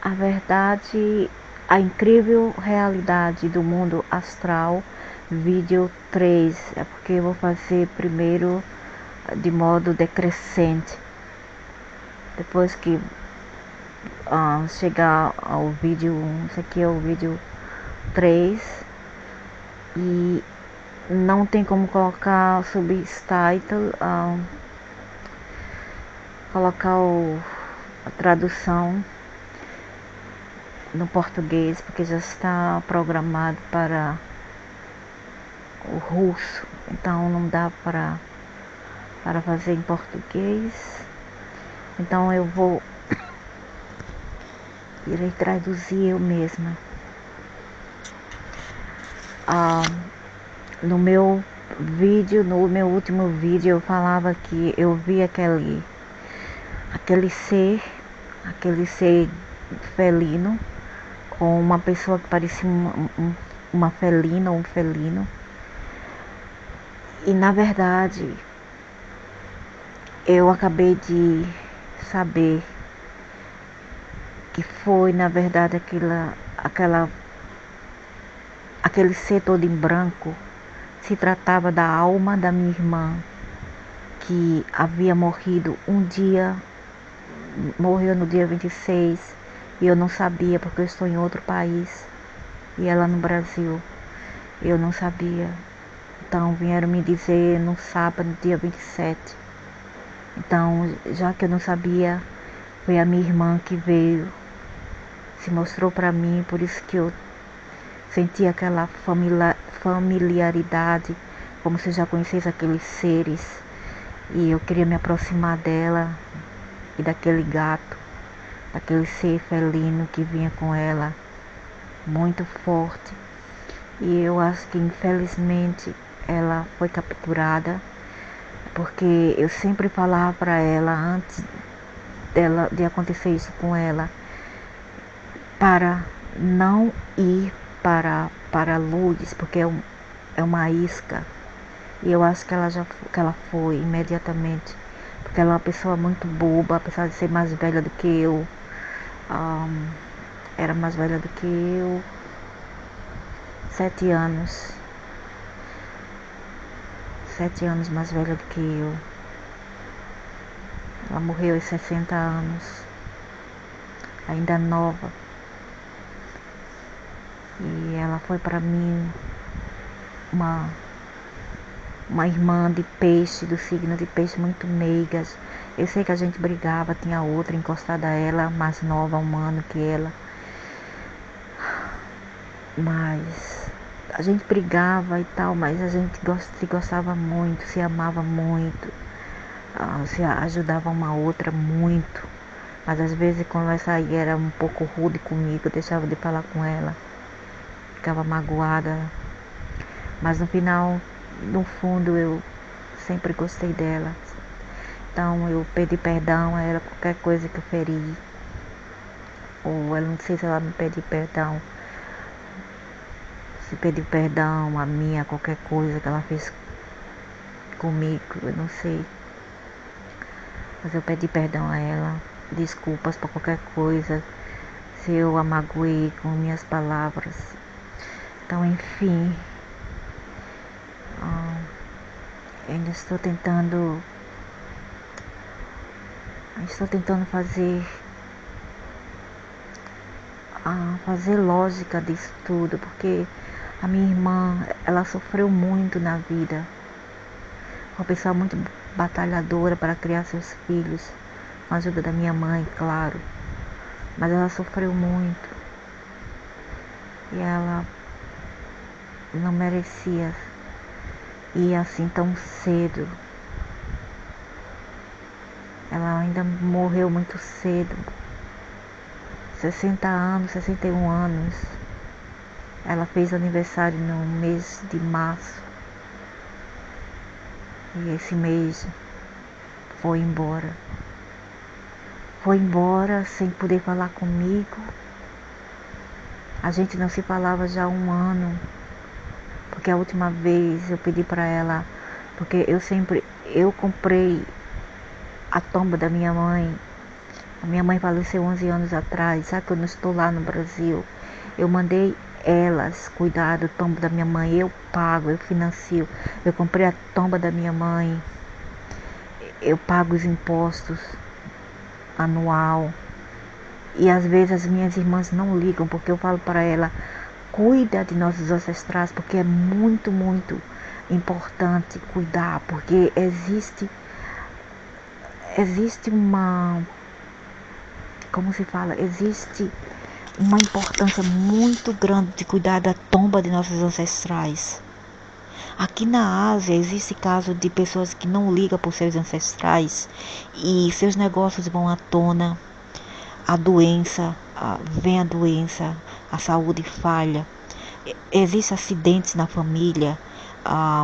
A verdade, a incrível realidade do mundo astral, vídeo 3. É porque eu vou fazer primeiro de modo decrescente. Depois que chegar ao vídeo 1, esse aqui é o vídeo 3. E não tem como colocar subtitle, colocar a tradução no português, porque já está programado para o russo, então não dá para fazer em português. Então eu irei traduzir eu mesma. No meu último vídeo eu falava que eu vi aquele ser felino, com uma pessoa que parecia uma felina ou um felino. E na verdade eu acabei de saber que foi na verdade aquele ser todo em branco. Se tratava da alma da minha irmã, que havia morrido morreu no dia 26, e eu não sabia, porque eu estou em outro país e ela no Brasil. Eu não sabia. Então vieram me dizer no sábado, dia 27. Então, já que eu não sabia, foi a minha irmã que veio, se mostrou para mim, por isso que eu senti aquela familiaridade, como se eu já conhecesse aqueles seres. E eu queria me aproximar dela e daquele gato, daquele ser felino que vinha com ela, muito forte. E eu acho que infelizmente ela foi capturada, porque eu sempre falava para ela, antes de acontecer isso com ela, para não ir para Lourdes, porque é uma isca. E eu acho que ela foi imediatamente, porque ela é uma pessoa muito boba, apesar de ser mais velha do que eu. Era mais velha do que eu, 7 anos. 7 anos mais velha do que eu. Ela morreu aos 60 anos, ainda nova. E ela foi para mim uma irmã de peixe, do signo de peixe, muito meigas. Eu sei que a gente brigava, tinha outra encostada a ela, mais nova, um ano que ela. Mas a gente brigava e tal, mas a gente se gostava muito, se amava muito, se ajudava uma outra muito. Mas às vezes quando ela saía era um pouco rude comigo, eu deixava de falar com ela, ficava magoada. Mas no final, no fundo, eu sempre gostei dela. Então eu pedi perdão a ela por qualquer coisa que eu feri. Ou ela, não sei se ela me pediu perdão. Se pediu perdão a mim, a qualquer coisa que ela fez comigo, eu não sei. Mas eu pedi perdão a ela. Desculpas por qualquer coisa, se eu a magoei com minhas palavras. Então, enfim, ainda estou tentando fazer lógica disso tudo, porque a minha irmã, ela sofreu muito na vida. Uma pessoa muito batalhadora para criar seus filhos, com a ajuda da minha mãe, claro. Mas ela sofreu muito. E ela não merecia ir assim tão cedo. Ela ainda morreu muito cedo. 60 anos, 61 anos. Ela fez aniversário no mês de março. E esse mês foi embora. Foi embora sem poder falar comigo. A gente não se falava já há 1 ano. Porque a última vez eu pedi para ela, porque eu comprei a tomba da minha mãe. Minha mãe faleceu 11 anos atrás, sabe que eu não estou lá no Brasil. Eu mandei elas cuidar do tombo da minha mãe, eu pago, eu financio. Eu comprei a tomba da minha mãe, eu pago os impostos anual. E às vezes as minhas irmãs não ligam, porque eu falo para ela, cuida de nossos ancestrais, porque é muito, muito importante cuidar, porque existe uma, como se fala, existe uma importância muito grande de cuidar da tomba de nossos ancestrais. Aqui na Ásia existe caso de pessoas que não ligam por seus ancestrais e seus negócios vão à tona, vem a doença, a saúde falha, existem acidentes na família,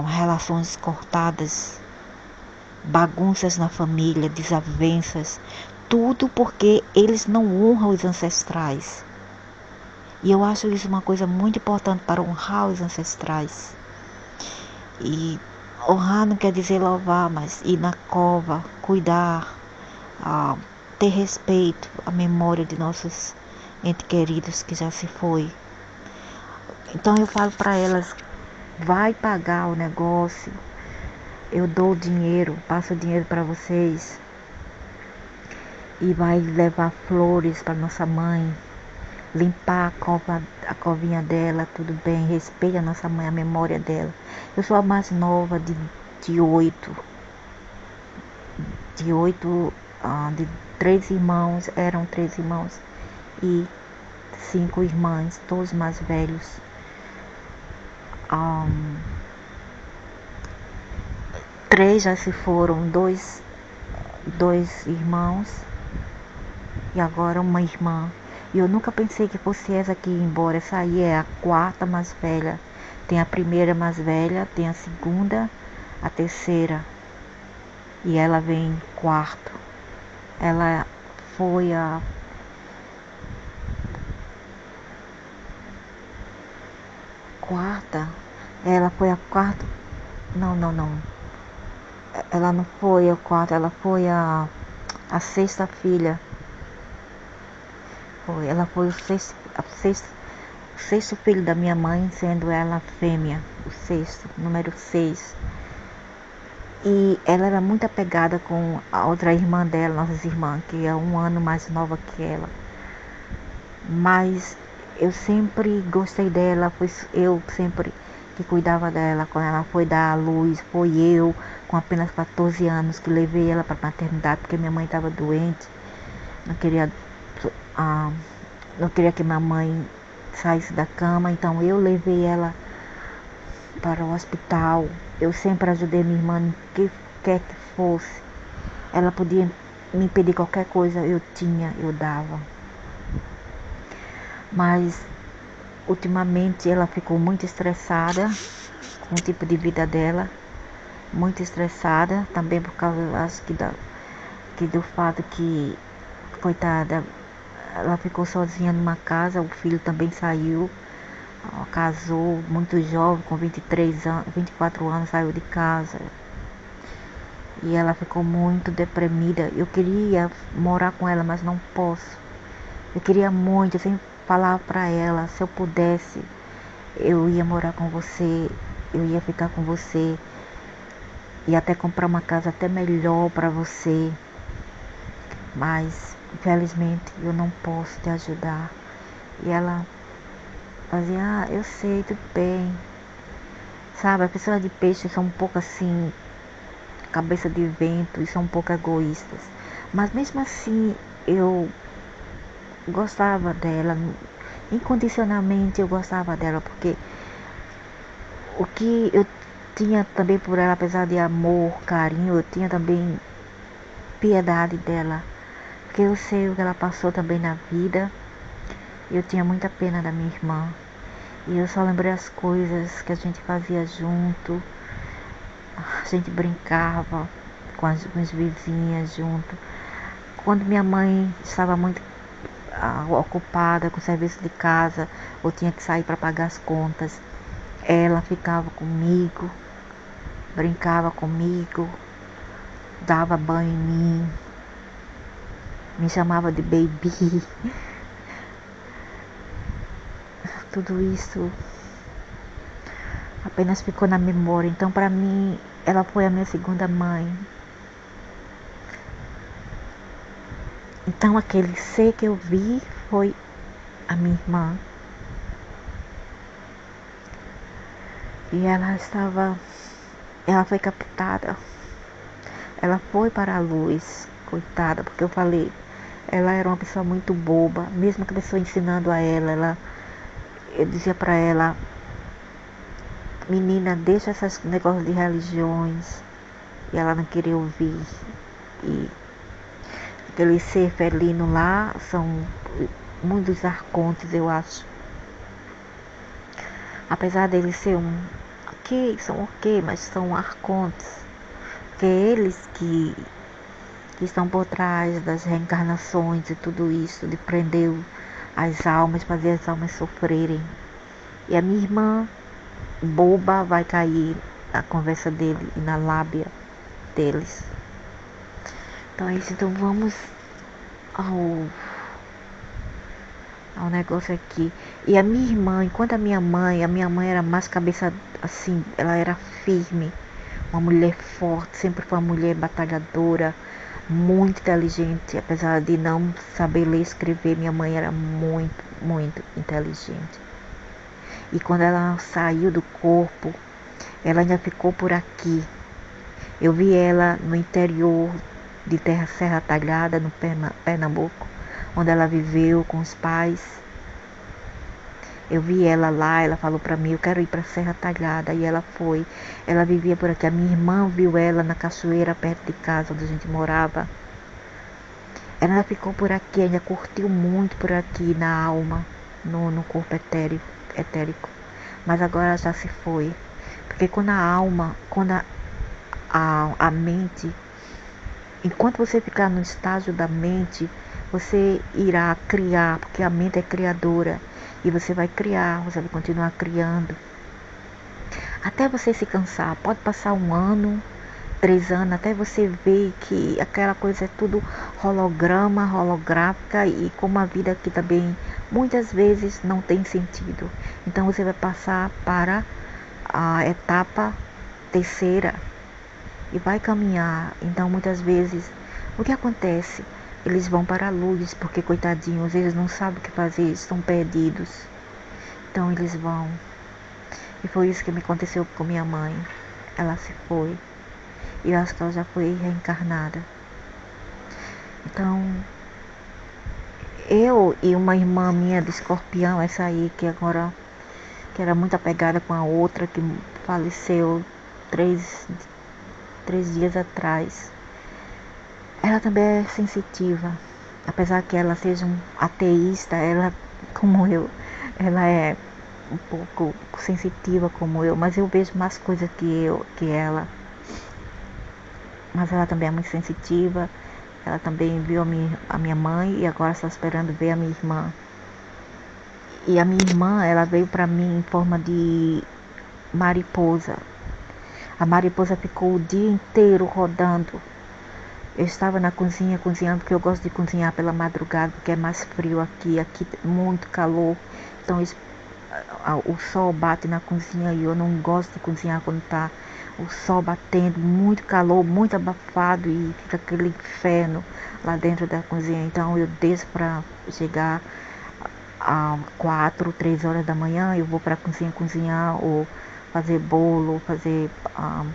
relações cortadas, bagunças na família, desavenças, tudo porque eles não honram os ancestrais. E eu acho isso uma coisa muito importante para honrar os ancestrais. E honrar não quer dizer louvar, mas ir na cova, cuidar, ter respeito à memória de nossos entes queridos que já se foi. Então eu falo para elas, vai pagar o negócio, eu dou o dinheiro, passo o dinheiro para vocês e vai levar flores para nossa mãe, limpar a covinha dela, tudo bem, respeita a nossa mãe, a memória dela. Eu sou a mais nova de 8, de 3 irmãos, eram 3 irmãos e 5 irmãs, todos mais velhos. 3 já se foram, dois irmãos e agora uma irmã. E eu nunca pensei que fosse essa que ia embora. Essa aí é a 4ª mais velha. Tem a 1ª mais velha, tem a 2ª, a 3ª. E ela vem em 4º. Ela foi a quarta. Ela foi a 4ª. Não. Ela não foi a 4ª, ela foi a 6ª filha. Ela foi o sexto filho da minha mãe, sendo ela fêmea, o sexto, número 6. E ela era muito apegada com a outra irmã dela, nossas irmãs, que é 1 ano mais nova que ela. Mas eu sempre gostei dela, foi eu sempre que cuidava dela. Quando ela foi dar à luz, foi eu, com apenas 14 anos, que levei ela para a maternidade, porque minha mãe estava doente. Não queria que minha mãe saísse da cama, então eu levei ela para o hospital. Eu sempre ajudei minha irmã em que quer que fosse. Ela podia me pedir qualquer coisa, eu dava. Mas ultimamente ela ficou muito estressada com o tipo de vida dela, muito estressada, também por causa, acho que do fato que, coitada, ela ficou sozinha numa casa, o filho também saiu, casou muito jovem, com 24 anos, saiu de casa. E ela ficou muito deprimida. Eu queria morar com ela, mas não posso. Eu queria muito, eu sempre falava para ela, se eu pudesse, eu ia morar com você, eu ia ficar com você, e até comprar uma casa até melhor para você. Mas infelizmente eu não posso te ajudar. E ela fazia, eu sei, tudo bem. Sabe, as pessoas de peixe são um pouco assim, cabeça de vento, e são um pouco egoístas. Mas mesmo assim eu gostava dela, incondicionalmente eu gostava dela, porque o que eu tinha também por ela, apesar de amor, carinho, eu tinha também piedade dela. Porque eu sei o que ela passou também na vida. Eu tinha muita pena da minha irmã. E eu só lembrei as coisas que a gente fazia junto. A gente brincava com as vizinhas junto. Quando minha mãe estava muito ocupada com o serviço de casa, ou tinha que sair para pagar as contas, ela ficava comigo, brincava comigo, dava banho em mim. me chamava de baby. Tudo isso apenas ficou na memória. Então, para mim, ela foi a minha segunda mãe. Então, aquele ser que eu vi foi a minha irmã. E ela foi captada. Ela foi para a luz, coitada, porque eu falei, ela era uma pessoa muito boba. Mesmo que a pessoa ensinando a ela, eu dizia para ela, menina, deixa esses negócios de religiões. E ela não queria ouvir. E aquele ser felino lá são muitos arcontes, eu acho. Apesar deles ser são ok, mas são arcontes. Que eles que estão por trás das reencarnações e tudo isso, de prender as almas, fazer as almas sofrerem. E a minha irmã, boba, vai cair na conversa dele e na lábia deles. Então é isso, então vamos ao negócio aqui. E a minha irmã, enquanto a minha mãe era mais cabeça assim, ela era firme, uma mulher forte, sempre foi uma mulher batalhadora, muito inteligente, apesar de não saber ler e escrever, minha mãe era muito, muito inteligente. E quando ela saiu do corpo, ela ainda ficou por aqui. Eu vi ela no interior de Serra Talhada, no Pernambuco, onde ela viveu com os pais. Eu vi ela lá, ela falou pra mim, eu quero ir pra Serra Talhada, e ela foi. Ela vivia por aqui, a minha irmã viu ela na cachoeira perto de casa, onde a gente morava. Ela ficou por aqui, ainda curtiu muito por aqui na alma, no corpo etérico. Mas agora ela já se foi. Porque quando a mente, enquanto você ficar no estágio da mente, você irá criar, porque a mente é criadora. E você vai criar, você vai continuar criando. Até você se cansar. Pode passar 1 ano, 3 anos, até você ver que aquela coisa é tudo holograma, holográfica. E como a vida aqui também muitas vezes não tem sentido. Então você vai passar para a etapa terceira e vai caminhar. Então muitas vezes o que acontece? Eles vão para a luz, porque coitadinhos, eles não sabem o que fazer, estão perdidos. Então eles vão. E foi isso que me aconteceu com minha mãe. Ela se foi. E eu acho que ela já foi reencarnada. Então, eu e uma irmã minha de Escorpião, essa aí que era muito apegada com a outra, que faleceu 3 dias atrás. Ela também é sensitiva. Apesar que ela seja um ateísta, ela, como eu, ela é um pouco sensitiva como eu, mas eu vejo mais coisas que ela. Mas ela também é muito sensitiva. Ela também viu a minha mãe e agora está esperando ver a minha irmã. E a minha irmã, ela veio para mim em forma de mariposa. A mariposa ficou o dia inteiro rodando. Eu estava na cozinha cozinhando, porque eu gosto de cozinhar pela madrugada, porque é mais frio aqui é muito calor. Então o sol bate na cozinha e eu não gosto de cozinhar quando está o sol batendo, muito calor, muito abafado e fica aquele inferno lá dentro da cozinha. Então eu desço para chegar a 4, 3 horas da manhã, eu vou para a cozinha cozinhar ou fazer bolo, fazer o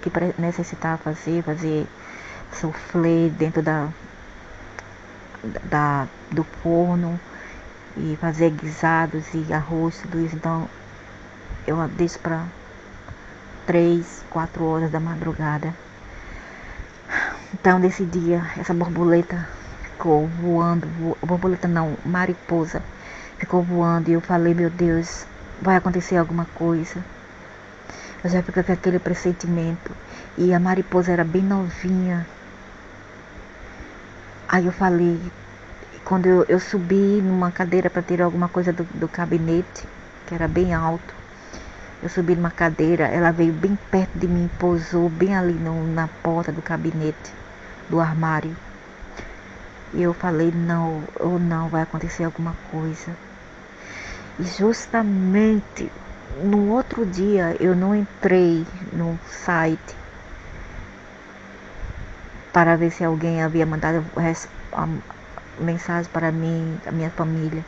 que necessitar fazer soufflé dentro do forno e fazer guisados e arroz, tudo isso. Então eu deixo para 3, 4 horas da madrugada. Então nesse dia essa borboleta ficou voando, borboleta não, mariposa ficou voando e eu falei, meu Deus, vai acontecer alguma coisa. Eu já fico com aquele pressentimento. E a mariposa era bem novinha. Aí eu falei, quando eu subi numa cadeira para tirar alguma coisa do gabinete, que era bem alto. Eu subi numa cadeira, ela veio bem perto de mim, pousou bem ali na porta do gabinete, do armário. E eu falei, não, ou não, vai acontecer alguma coisa. E justamente no outro dia eu não entrei no site para ver se alguém havia mandado a mensagem para mim, a minha família.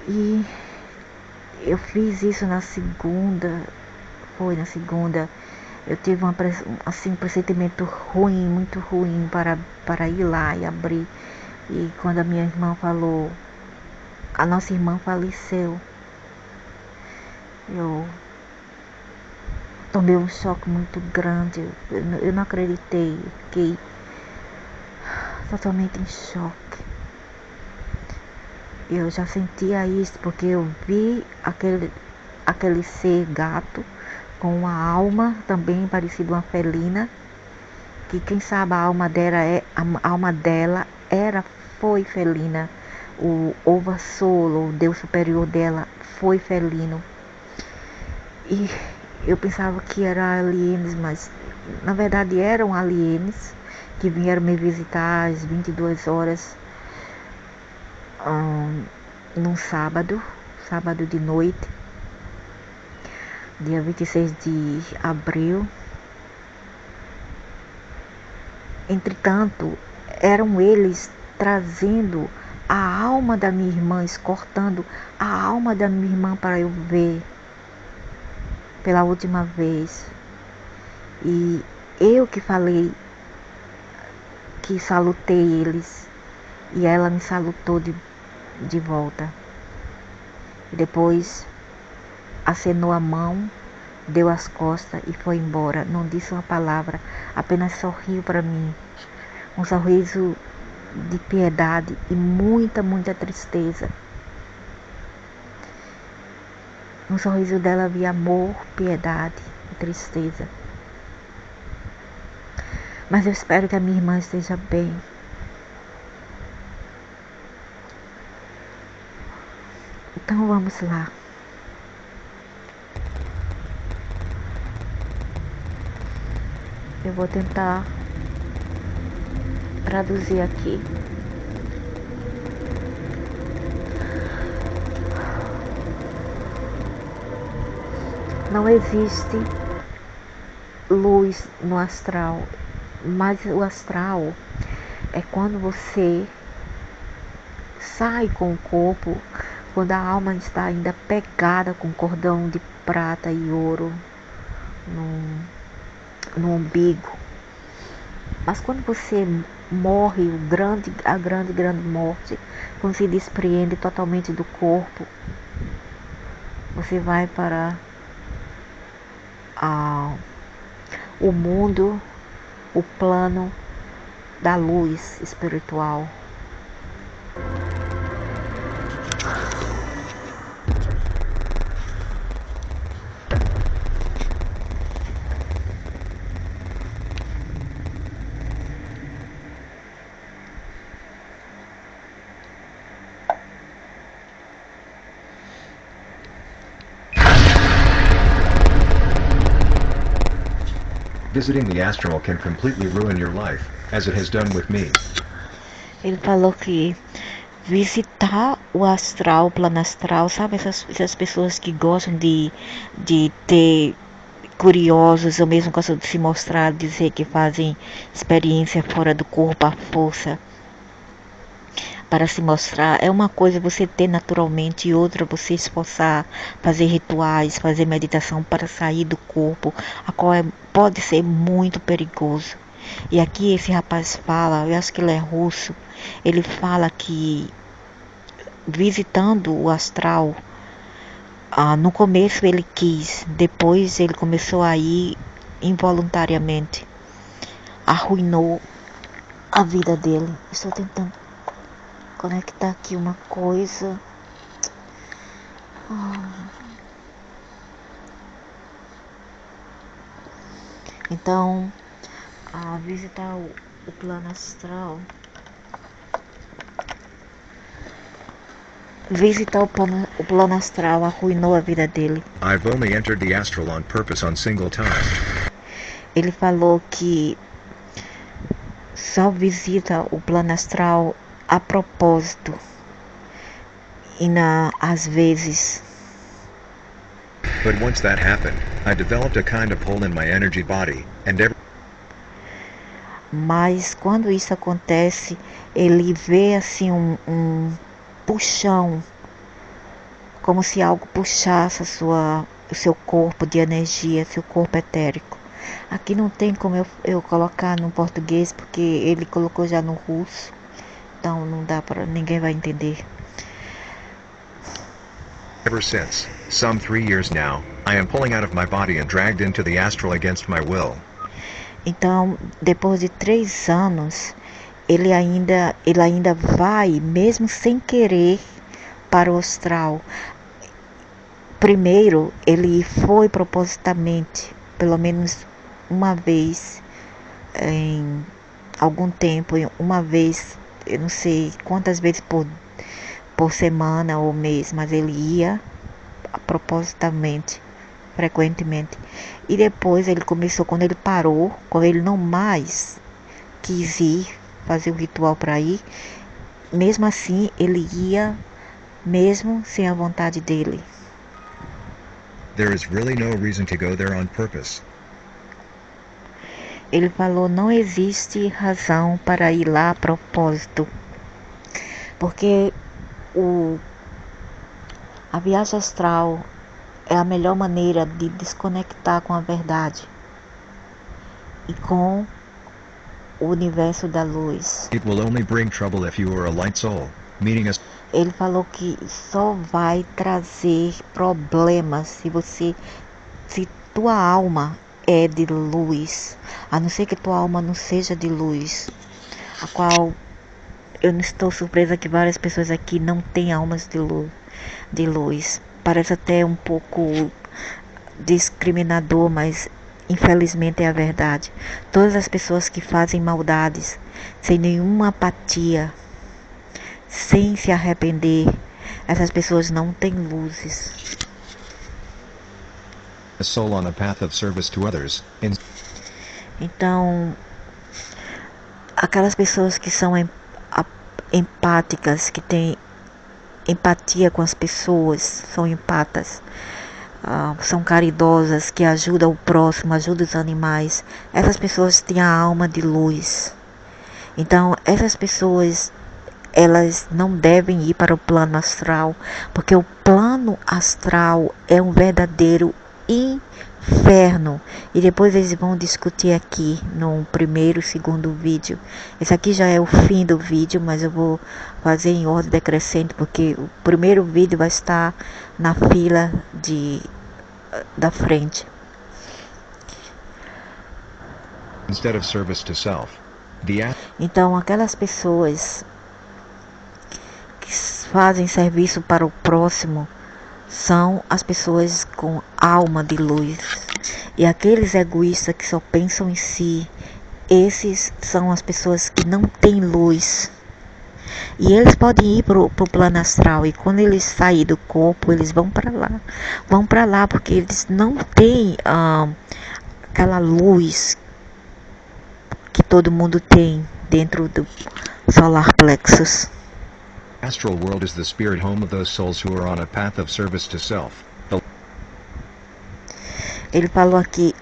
E eu fiz isso na segunda. Foi na segunda. Eu tive um pressentimento ruim, muito ruim para ir lá e abrir. E quando a minha irmã falou, a nossa irmã faleceu, eu tomei um choque muito grande. Eu não acreditei, fiquei totalmente em choque. Eu já sentia isso porque eu vi aquele ser gato com uma alma também parecida uma felina, que quem sabe a alma dela foi felina. O vassalo, o Deus superior dela, foi felino. E eu pensava que eram alienes, mas na verdade eram alienes que vieram me visitar às 22 horas num sábado de noite, dia 26 de abril. Entretanto, eram eles trazendo a alma da minha irmã, cortando a alma da minha irmã para eu ver pela última vez. E eu que falei, que salutei eles, e ela me salutou de volta. E depois acenou a mão, deu as costas e foi embora. Não disse uma palavra, apenas sorriu para mim. Um sorriso de piedade e muita, muita tristeza. No sorriso dela havia amor, piedade e tristeza. Mas eu espero que a minha irmã esteja bem. Então vamos lá. Eu vou tentar traduzir aqui. Não existe luz no astral, mas o astral é quando você sai com o corpo, quando a alma está ainda pegada com cordão de prata e ouro no umbigo. Mas quando você morre, a grande morte, quando se despreende totalmente do corpo, você vai para o mundo, o plano da luz espiritual. Visiting the astral can completely ruin your life, as it has done with me. Ele falou que visitar o astral, o plano astral, sabe essas pessoas que gostam de ter curiosos, ou mesmo gostam de se mostrar, dizer que fazem experiência fora do corpo à força para se mostrar. É uma coisa você ter naturalmente e outra você esforçar, fazer rituais, fazer meditação para sair do corpo, a qual pode ser muito perigoso. E aqui esse rapaz fala, eu acho que ele é russo, ele fala que visitando o astral, no começo ele quis, depois ele começou a ir involuntariamente, arruinou a vida dele. Estou tentando conectar aqui uma coisa. Então, visitar o plano astral. Visitar o plano astral arruinou a vida dele. I've only entered the astral on purpose on single time. Ele falou que só visita o plano astral a propósito e às vezes. But once that happened, I developed a kind of hole in my energy body, and Mas quando isso acontece, ele vê assim um puxão, como se algo puxasse o seu corpo de energia, seu corpo etérico. Aqui não tem como eu colocar no português, porque ele colocou já no russo, então não dá para, ninguém vai entender. ever since, some 3 years now, I am pulling out of my body and dragged into the astral against my will. Então, depois de 3 anos, ele ainda vai, mesmo sem querer, para o astral. Primeiro, ele foi propositalmente, pelo menos uma vez, em algum tempo, uma vez, eu não sei quantas vezes por semana ou mês, mas ele ia propositalmente, frequentemente. E depois ele começou, quando ele parou, quando ele não mais quis ir fazer o ritual para ir, mesmo assim ele ia, mesmo sem a vontade dele. There is really no reason to go there on purpose. Ele falou, não existe razão para ir lá a propósito, porque a viagem astral é a melhor maneira de desconectar com a verdade e com o universo da luz. It will only bring trouble if you are a light soul, meaning a Ele falou que só vai trazer problemas se tua alma é de luz, a não ser que tua alma não seja de luz, a qual eu não estou surpresa que várias pessoas aqui não têm almas de luz. Parece até um pouco discriminador, mas infelizmente é a verdade. Todas as pessoas que fazem maldades sem nenhuma apatia, sem se arrepender, essas pessoas não têm luzes. soul on a path of service to others. Então, aquelas pessoas que são empáticas, que têm empatia com as pessoas, são empatas, são caridosas, que ajudam o próximo, ajudam os animais. Essas pessoas têm a alma de luz. Então, essas pessoas, elas não devem ir para o plano astral, porque o plano astral é um verdadeiro inferno. E depois eles vão discutir aqui no primeiro e segundo vídeo. Esse aqui já é o fim do vídeo, mas eu vou fazer em ordem decrescente, porque o primeiro vídeo vai estar na fila da frente. Instead of service to self, então aquelas pessoas que fazem serviço para o próximo são as pessoas com alma de luz. E aqueles egoístas que só pensam em si, esses são as pessoas que não têm luz. E eles podem ir pro plano astral, e quando eles saírem do corpo, eles vão para lá, porque eles não têm aquela luz que todo mundo tem dentro do solar plexus. Astral world is the spirit home of those souls who are on a path of service to self. Ele falou aqui,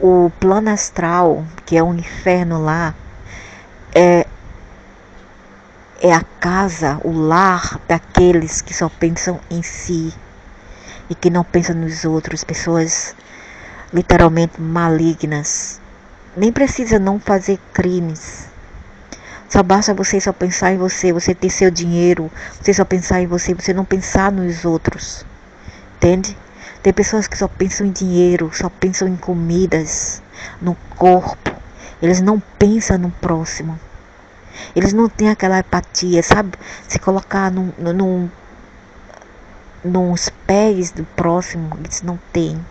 o plano astral, que é o inferno lá, é a casa, o lar daqueles que só pensam em si e que não pensam nos outros, pessoas literalmente malignas. Nem precisa não fazer crimes. Só basta você só pensar em você, você ter seu dinheiro, você só pensar em você, você não pensar nos outros. Entende? Tem pessoas que só pensam em dinheiro, só pensam em comidas, no corpo. Eles não pensam no próximo. Eles não têm aquela empatia, sabe? Se colocar nos pés do próximo, eles não têm.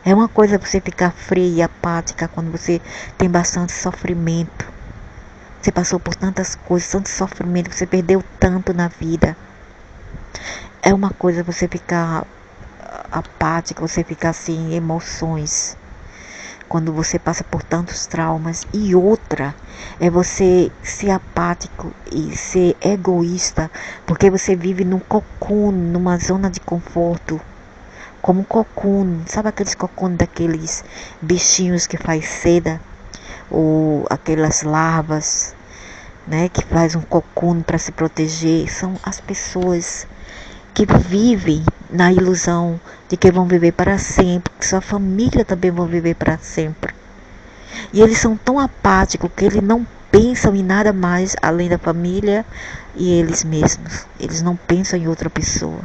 É uma coisa você ficar fria e apática quando você tem bastante sofrimento. Você passou por tantas coisas, tanto sofrimento, você perdeu tanto na vida. É uma coisa você ficar apática, você ficar sem emoções. quando você passa por tantos traumas. E outra é você ser apático e ser egoísta, porque você vive num cocoon, numa zona de conforto, como um cocoon. Sabe aqueles cocoon daqueles bichinhos que faz seda, ou aquelas larvas, né, que faz um cocoon para se proteger? São as pessoas que vivem na ilusão de que vão viver para sempre, que sua família também vão viver para sempre. E eles são tão apáticos que eles não pensam em nada mais além da família e eles mesmos. Eles não pensam em outra pessoa.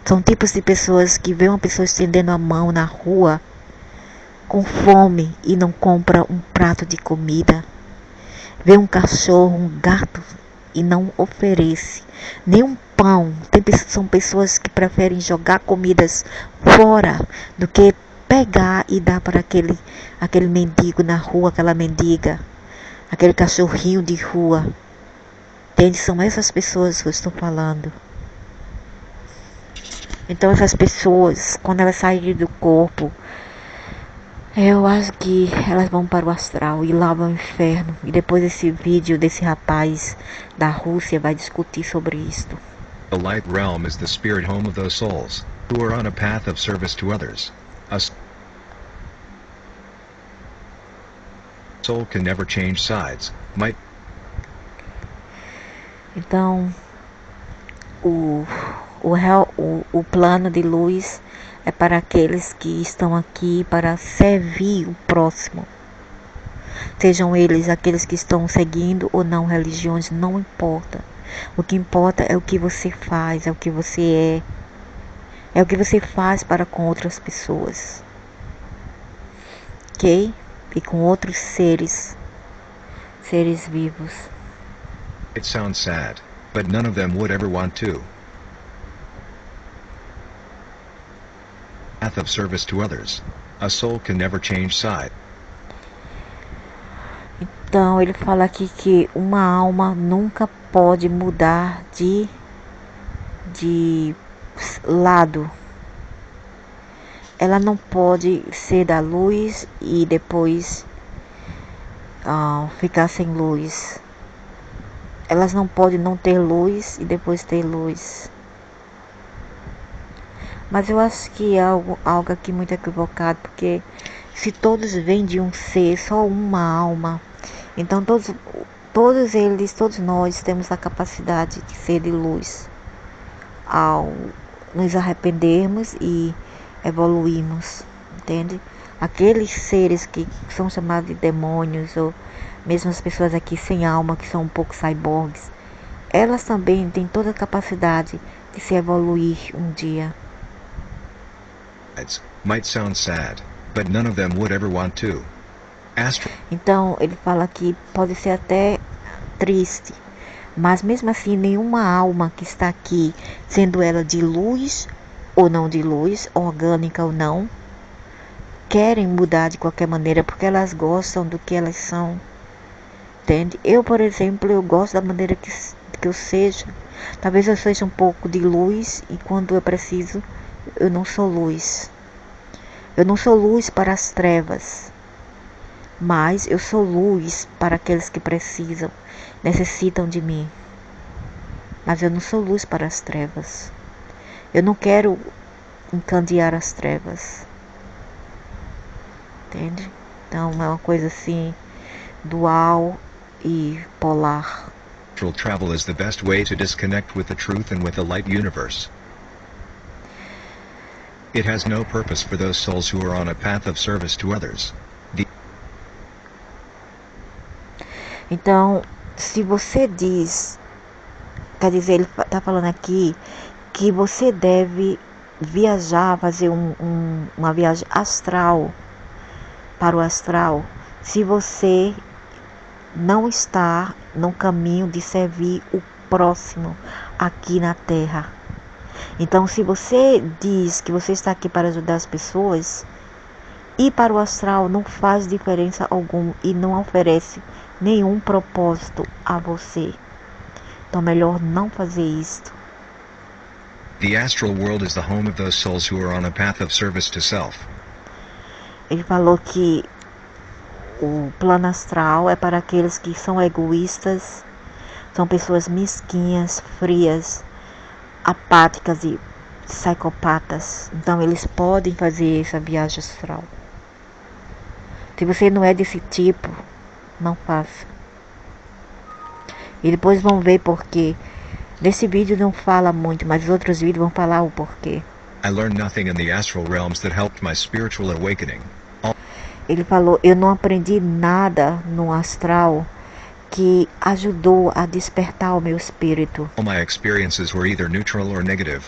São tipos de pessoas que vê uma pessoa estendendo a mão na rua com fome e não compra um prato de comida. Vê um cachorro, um gato e não oferece nem um pão. São pessoas que preferem jogar comidas fora do que pegar e dar para aquele mendigo na rua, aquela mendiga, aquele cachorrinho de rua. Entende? São essas pessoas que eu estou falando. Então essas pessoas, quando elas saírem do corpo, eu acho que elas vão para o astral e lá vão ao inferno. E depois esse vídeo desse rapaz da Rússia vai discutir sobre isto. The light realm is the spirit home of those souls who are on a path of service to others. A soul can never change sides. Então, o plano de luz é para aqueles que estão aqui para servir o próximo. Sejam eles aqueles que estão seguindo ou não religiões, não importa. O que importa é o que você faz, é o que você é o que você faz para com outras pessoas. Ok? E com outros seres vivos. It sounds sad, but none of them would ever want to. Path of service to others. A soul can never change side. Então ele fala aqui que uma alma nunca pode mudar de lado. Ela não pode ser da luz e depois ficar sem luz. Elas não podem não ter luz e depois ter luz. Mas eu acho que é algo aqui muito equivocado, porque se todos vêm de um ser, só uma alma, então todos eles, todos nós temos a capacidade de ser de luz ao nos arrependermos e evoluirmos, entende? Aqueles seres que são chamados de demônios, ou mesmo as pessoas aqui sem alma, que são um pouco cyborgs, elas também têm toda a capacidade de se evoluir um dia. Might sound sad, but none of them would ever want to. Então ele fala que pode ser até triste, mas mesmo assim nenhuma alma que está aqui, sendo ela de luz ou não de luz, orgânica ou não, querem mudar de qualquer maneira, porque elas gostam do que elas são, entende? Eu, por exemplo, eu gosto da maneira que eu seja. Talvez eu seja um pouco de luz e quando eu preciso, eu não sou luz. Eu não sou luz para as trevas, mas eu sou luz para aqueles que necessitam de mim. Mas eu não sou luz para as trevas. Eu não quero encandear as trevas. Entende? Então é uma coisa assim, dual e polar. Astral travel is the best way to disconnect with the truth and with the light universe. It has no purpose for those souls who are on a path of service to others. Então, se você diz, quer dizer, ele está falando aqui que você deve viajar, fazer uma viagem astral, para o astral, se você não está no caminho de servir o próximo aqui na Terra. Então, se você diz que você está aqui para ajudar as pessoas, ir para o astral não faz diferença alguma e não oferece nenhum propósito a você. Então, melhor não fazer isto. The astral world is the home of those souls who are on a path of service to self. Ele falou que o plano astral é para aqueles que são egoístas, são pessoas mesquinhas, frias, apáticas e psicopatas. Então eles podem fazer essa viagem astral. Se você não é desse tipo, não faça. E depois vão ver porquê. Nesse vídeo não fala muito, mas os outros vídeos vão falar o porquê. I learned nothing in the astral realms that helped my spiritual awakening. Ele falou, eu não aprendi nada no astral que ajudou a despertar o meu espírito. All my experiences were either neutral or negative.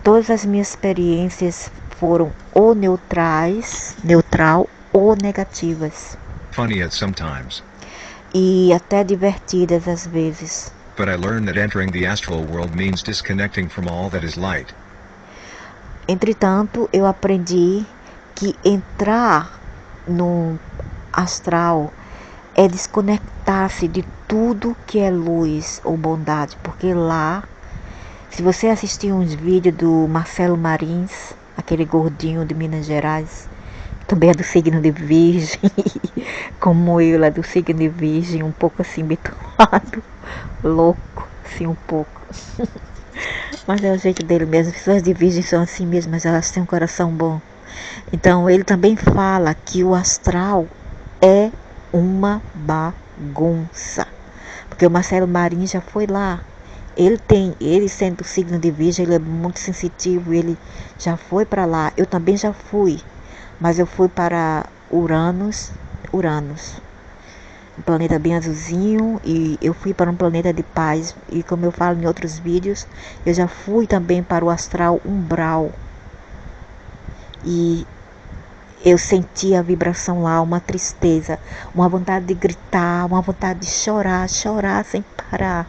Todas as minhas experiências foram ou neutral ou negativas. Funny at sometimes. E até divertidas às vezes. But I learned that entering the astral world means disconnecting from all that is light. Entretanto, eu aprendi que entrar no astral é desconectar-se de tudo que é luz ou bondade, porque lá, se você assistir uns vídeos do Marcelo Marins, aquele gordinho de Minas Gerais, também é do signo de Virgem, como eu, é do signo de Virgem, um pouco assim bitolado, louco, assim um pouco. Mas é o jeito dele mesmo, as pessoas de Virgem são assim mesmo, mas elas têm um coração bom. Então ele também fala que o astral é uma bagunça, porque o Marcelo Marinho já foi lá. Ele sendo do signo de Virgem, ele é muito sensitivo, ele já foi para lá. Eu também já fui, mas eu fui para Uranus, um planeta bem azulzinho, e eu fui para um planeta de paz. E como eu falo em outros vídeos, eu já fui também para o astral umbral. E eu senti a vibração lá, uma tristeza, uma vontade de gritar, uma vontade de chorar sem parar.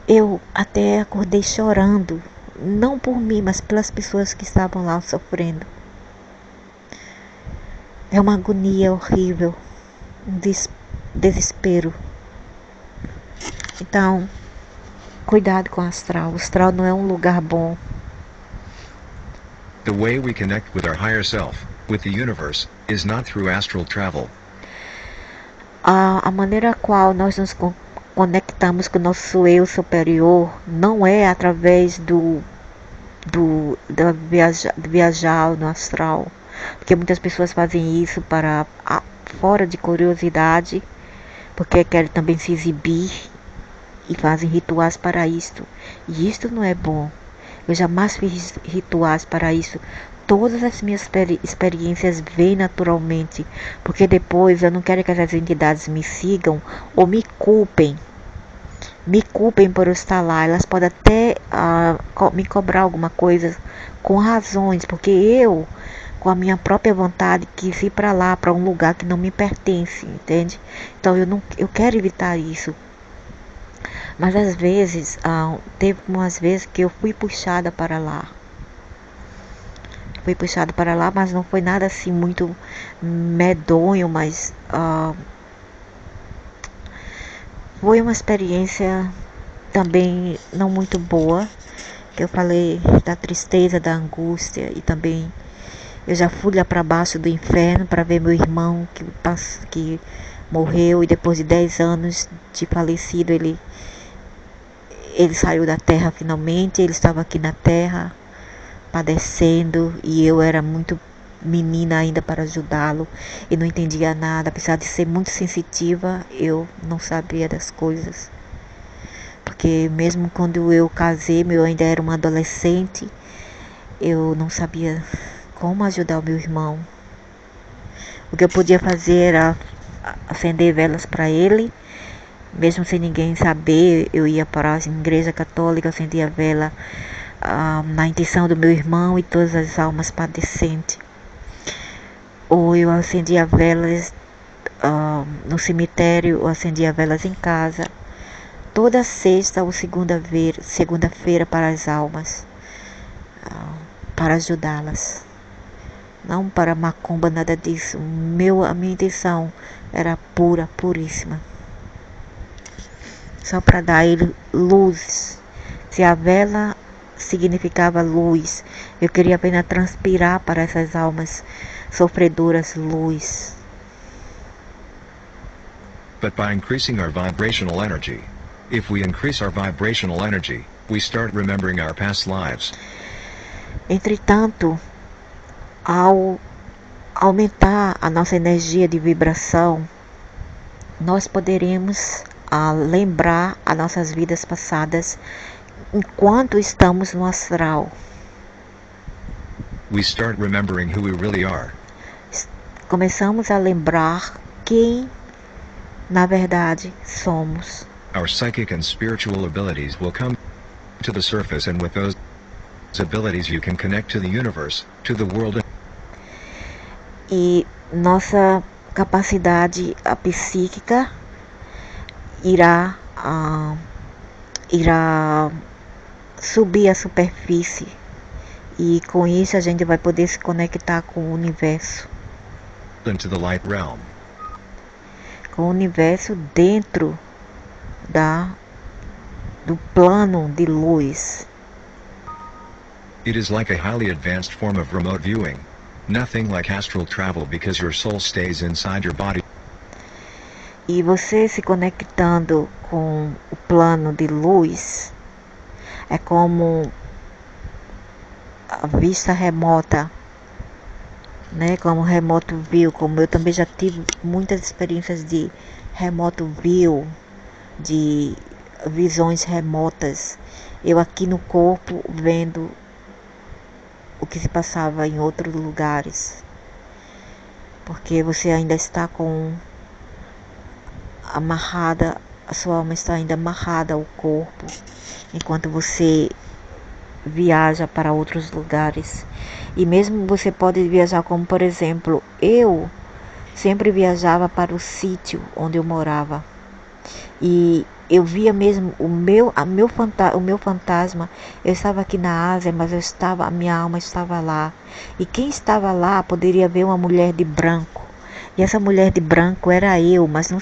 Eu até acordei chorando, não por mim, mas pelas pessoas que estavam lá sofrendo. É uma agonia horrível, um desespero. Então, cuidado com o astral. O astral não é um lugar bom. The way we connect with our higher self, with the universe, is not through astral travel. A maneira a qual nós nos conectamos com o nosso eu superior não é através de viajar no astral. Porque muitas pessoas fazem isso para fora de curiosidade, porque querem também se exibir e fazem rituais para isto. E isto não é bom. Eu jamais fiz rituais para isso. Todas as minhas experiências vêm naturalmente, porque depois eu não quero que essas entidades me sigam ou me culpem. Me culpem por eu estar lá. Elas podem até me cobrar alguma coisa com razões, porque eu, com a minha própria vontade, quis ir para lá, para um lugar que não me pertence, entende? Então eu quero evitar isso. Mas às vezes, teve umas vezes que eu fui puxada para lá. Mas não foi nada assim muito medonho, mas foi uma experiência também não muito boa. Que eu falei da tristeza, da angústia, e também eu já fui lá para baixo do inferno para ver meu irmão que morreu, e depois de 10 anos de falecido ele saiu da terra finalmente. Ele estava aqui na terra padecendo, e eu era muito menina ainda para ajudá-lo e não entendia nada. Apesar de ser muito sensitiva, eu não sabia das coisas, porque mesmo quando eu casei, eu ainda era uma adolescente, eu não sabia como ajudar o meu irmão. O que eu podia fazer era acender velas para ele. Mesmo sem ninguém saber, eu ia para a igreja católica, acendia a vela na intenção do meu irmão e todas as almas padecentes. Ou eu acendia velas no cemitério, ou acendia velas em casa. Toda sexta ou segunda-feira para as almas, para ajudá-las. Não para macumba, nada disso. A minha intenção era pura, puríssima. Só para dar ele luz. Se a vela significava luz. Eu queria apenas transpirar para essas almas sofredoras luz. But by increasing our vibrational energy, if we increase our vibrational energy, we start remembering our past lives. Entretanto, ao aumentar a nossa energia de vibração, nós poderemos lembrar as nossas vidas passadas enquanto estamos no astral. We start remembering who we really are. Começamos a lembrar quem na verdade somos. Our psychic and spiritual abilities will come to the surface, and with those abilities you can connect to the universe, to the world. E nossa capacidade psíquica irá subir à superfície, e com isso a gente vai poder se conectar com o universo. Into the light realm. Com o universo dentro do plano de luz. It is like a highly advanced form of remote viewing. Nothing like astral travel because your soul stays inside your body. E você se conectando com o plano de luz é como a vista remota, né? Como remoto view, como eu também já tive muitas experiências de remoto view, de visões remotas, eu aqui no corpo vendo o que se passava em outros lugares, porque você ainda está amarrada, a sua alma está ainda amarrada ao corpo, enquanto você viaja para outros lugares. E mesmo você pode viajar, como por exemplo, eu sempre viajava para o sítio onde eu morava, e eu via mesmo o meu fantasma. Eu estava aqui na Ásia, mas a minha alma estava lá, e quem estava lá poderia ver uma mulher de branco, e essa mulher de branco era eu, mas não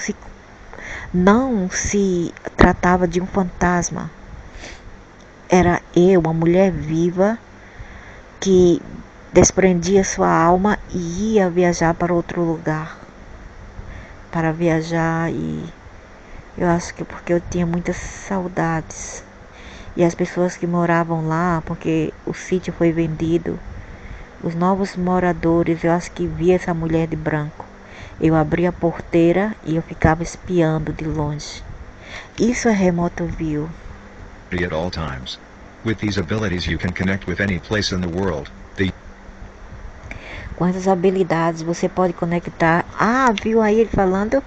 se tratava de um fantasma. Era eu, uma mulher viva que desprendia sua alma e ia viajar para outro lugar. Para viajar, e eu acho que porque eu tinha muitas saudades. E as pessoas que moravam lá, porque o sítio foi vendido, os novos moradores, eu acho que via essa mulher de branco. Eu abria a porteira e eu ficava espiando de longe. Isso é remoto view. At all times. With these abilities you can connect with any place in the world. Com essas habilidades você pode conectar. Viu aí ele falando?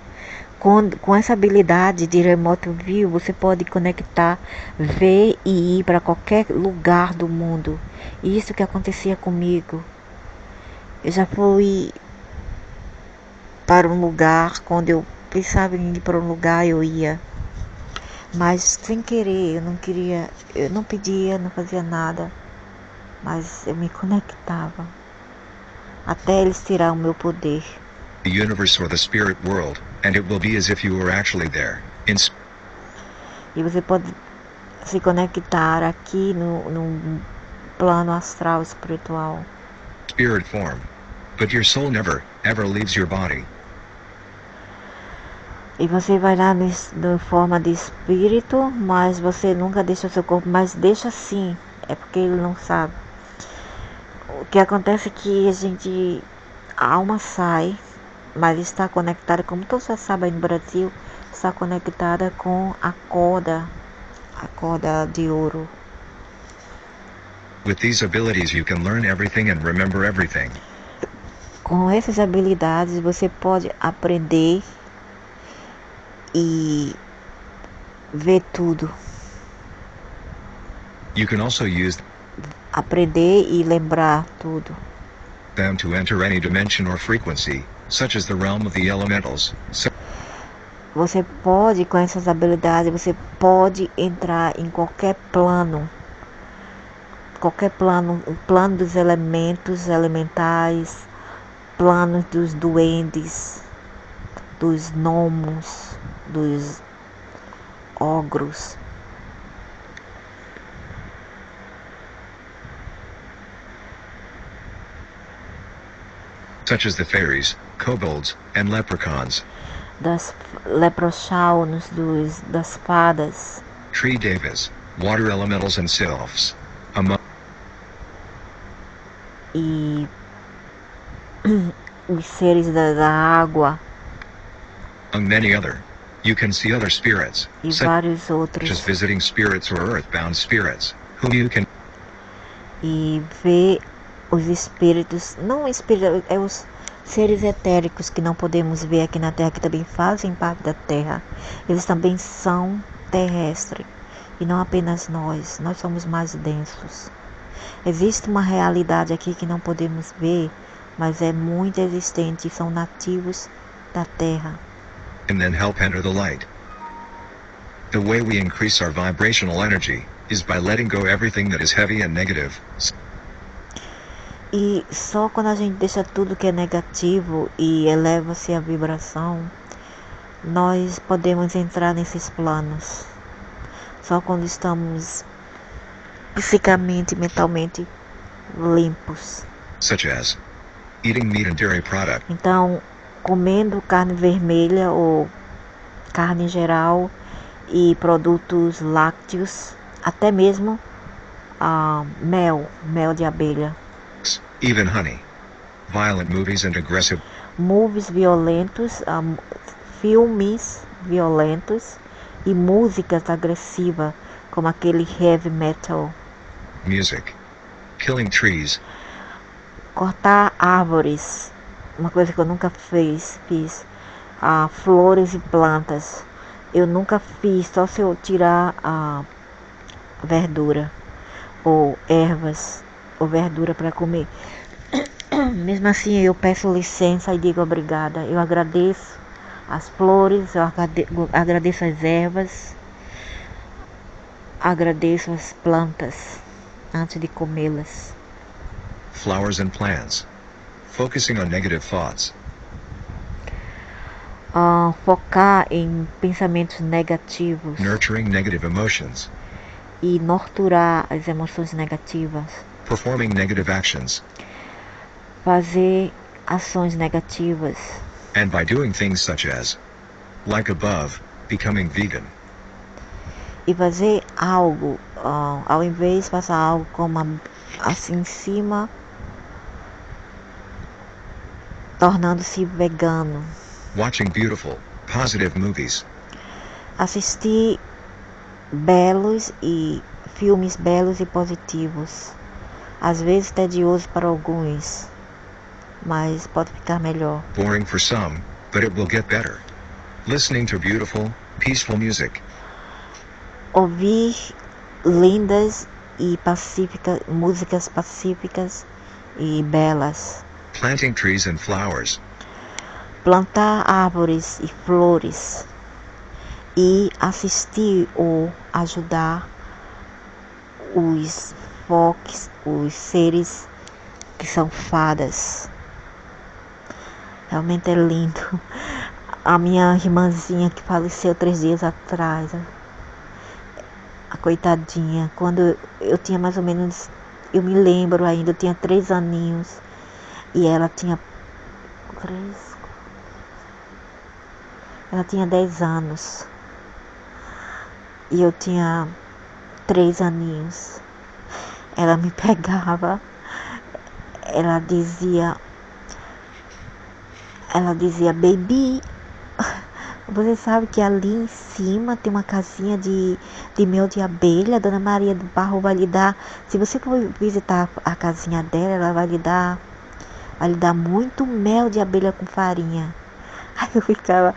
Com essa habilidade de remote view, você pode conectar, ver e ir para qualquer lugar do mundo. Isso que acontecia comigo. Eu já fui para um lugar, quando eu pensava em ir para um lugar, eu ia. Mas sem querer, eu não queria, eu não pedia, não fazia nada. Mas eu me conectava. Até eles tirar o meu poder. The universe or the spirit world, and it will be as if you were actually there. E você pode se conectar aqui no plano astral espiritual. Spirit form. But your soul never, ever leaves your body. E você vai lá na forma de espírito, mas você nunca deixa o seu corpo, mas deixa sim, é porque ele não sabe. O que acontece é que a alma sai, mas está conectada, como todos já sabem no Brasil, está conectada com a corda de ouro. With these abilities you can learn everything and remember everything. Com essas habilidades você pode aprender e ver tudo. You can also use Aprender e lembrar tudo. them to enter any dimension or frequency, such as the realm of the elementals. Você pode, com essas habilidades, você pode entrar em qualquer plano, o plano dos elementos elementais, planos dos duendes, dos gnomos, dos ogros. such as the fairies, kobolds, and leprechauns, das leprechauns, das fadas, tree devas, water elementals and sylphs, among e os seres da água many other. You can see other spirits, e such vários as outros, visiting spirits or earthbound spirits, whom you can e ver os espíritos, não espíritos, é os seres etéricos que não podemos ver aqui na Terra, que também fazem parte da Terra. Eles também são terrestres, e não apenas nós somos mais densos. Existe uma realidade aqui que não podemos ver, mas é muito existente e são nativos da Terra. and then help enter the light. The way we increase our vibrational energy is by letting go everything that is heavy and negative. E só quando a gente deixa tudo que é negativo e eleva-se a vibração, nós podemos entrar nesses planos. Só quando estamos psicamente e mentalmente limpos. Such as eating meat and dairy product, Então, comendo carne vermelha ou carne em geral e produtos lácteos, até mesmo mel de abelha, even honey, violent movies and aggressive movies violentos, filmes violentos e músicas agressivas, como aquele heavy metal, music, killing trees, cortar árvores, uma coisa que eu nunca fiz, flores e plantas, eu nunca fiz, só se eu tirar a verdura, ou ervas, ou verdura para comer. Mesmo assim eu peço licença e digo obrigada, eu agradeço as flores, eu agradeço as ervas, agradeço as plantas, antes de comê-las. flowers and plants, focusing on negative thoughts, Focar em pensamentos negativos nurturing negative emotions, e nurturar as emoções negativas, performing negative actions, fazer ações negativas, and by doing things such as, like above, becoming vegan, e fazer algo, ao invés de fazer algo como assim em cima, tornando-se vegano, watching beautiful, positive movies, assistir filmes belos e positivos, às vezes tedioso para alguns, mas pode ficar melhor. boring for some, but it will get better. Listening to beautiful, peaceful music, Ouvir lindas e músicas pacíficas e belas, planting trees and flowers, plantar árvores e flores e assistir ou ajudar os os seres que são fadas. Realmente é lindo. A minha irmãzinha que faleceu 3 dias atrás, a coitadinha, quando eu tinha mais ou menos, eu me lembro ainda, eu tinha 3 aninhos e ela tinha 10 anos e eu tinha 3 aninhos. Ela me pegava, ela dizia, baby, você sabe que ali em cima tem uma casinha de mel de abelha, Dona Maria do Barro vai lhe dar, se você for visitar a casinha dela, ela vai lhe dar muito mel de abelha com farinha. Aí eu ficava,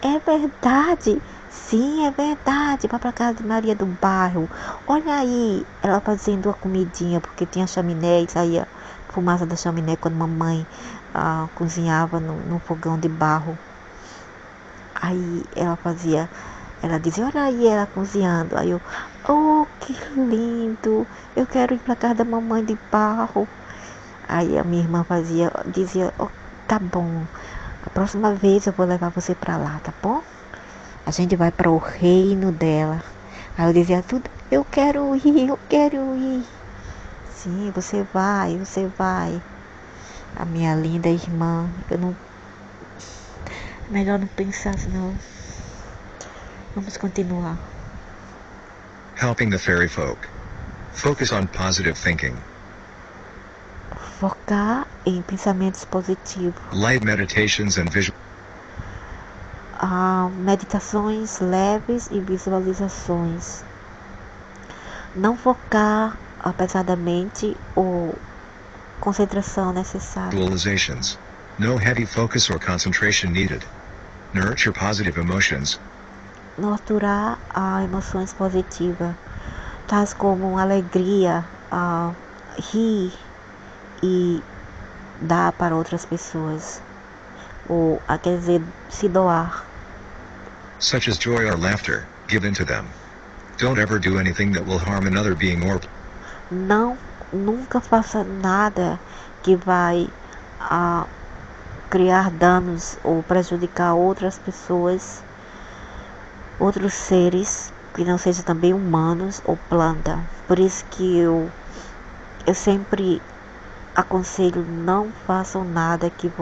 é verdade? Sim, é verdade. Vá pra casa de Maria do Bairro. Olha aí, ela fazendo a comidinha, porque tinha chaminé e saía fumaça da chaminé quando mamãe cozinhava no fogão de barro. Aí ela dizia, olha aí ela cozinhando. Aí eu, oh, que lindo, eu quero ir pra casa da mamãe de barro. Aí a minha irmã dizia, oh, tá bom, a próxima vez eu vou levar você pra lá, tá bom? A gente vai para o reino dela. Aí eu dizia tudo, eu quero ir. Sim, você vai. a minha linda irmã. Eu não. Melhor não pensar, senão. Vamos continuar. Helping the fairy folk. Focus on positive thinking. Focar em pensamentos positivos. Light meditations and visual. Meditações leves e visualizações. Não focar pesadamente ou concentração necessária. Visualizations. No heavy focus or concentration needed. Nurture positive emotions. Nurturar emoções positivas, tais como alegria, rir e dar para outras pessoas, ou quer dizer, se doar. Such as joy or laughter, given to them. Don't ever do anything that will harm another being or. Nunca faça nada que vai criar danos ou prejudicar outras pessoas, outros seres que não sejam também humanos ou planta. Por isso que eu sempre aconselho, não façam nada que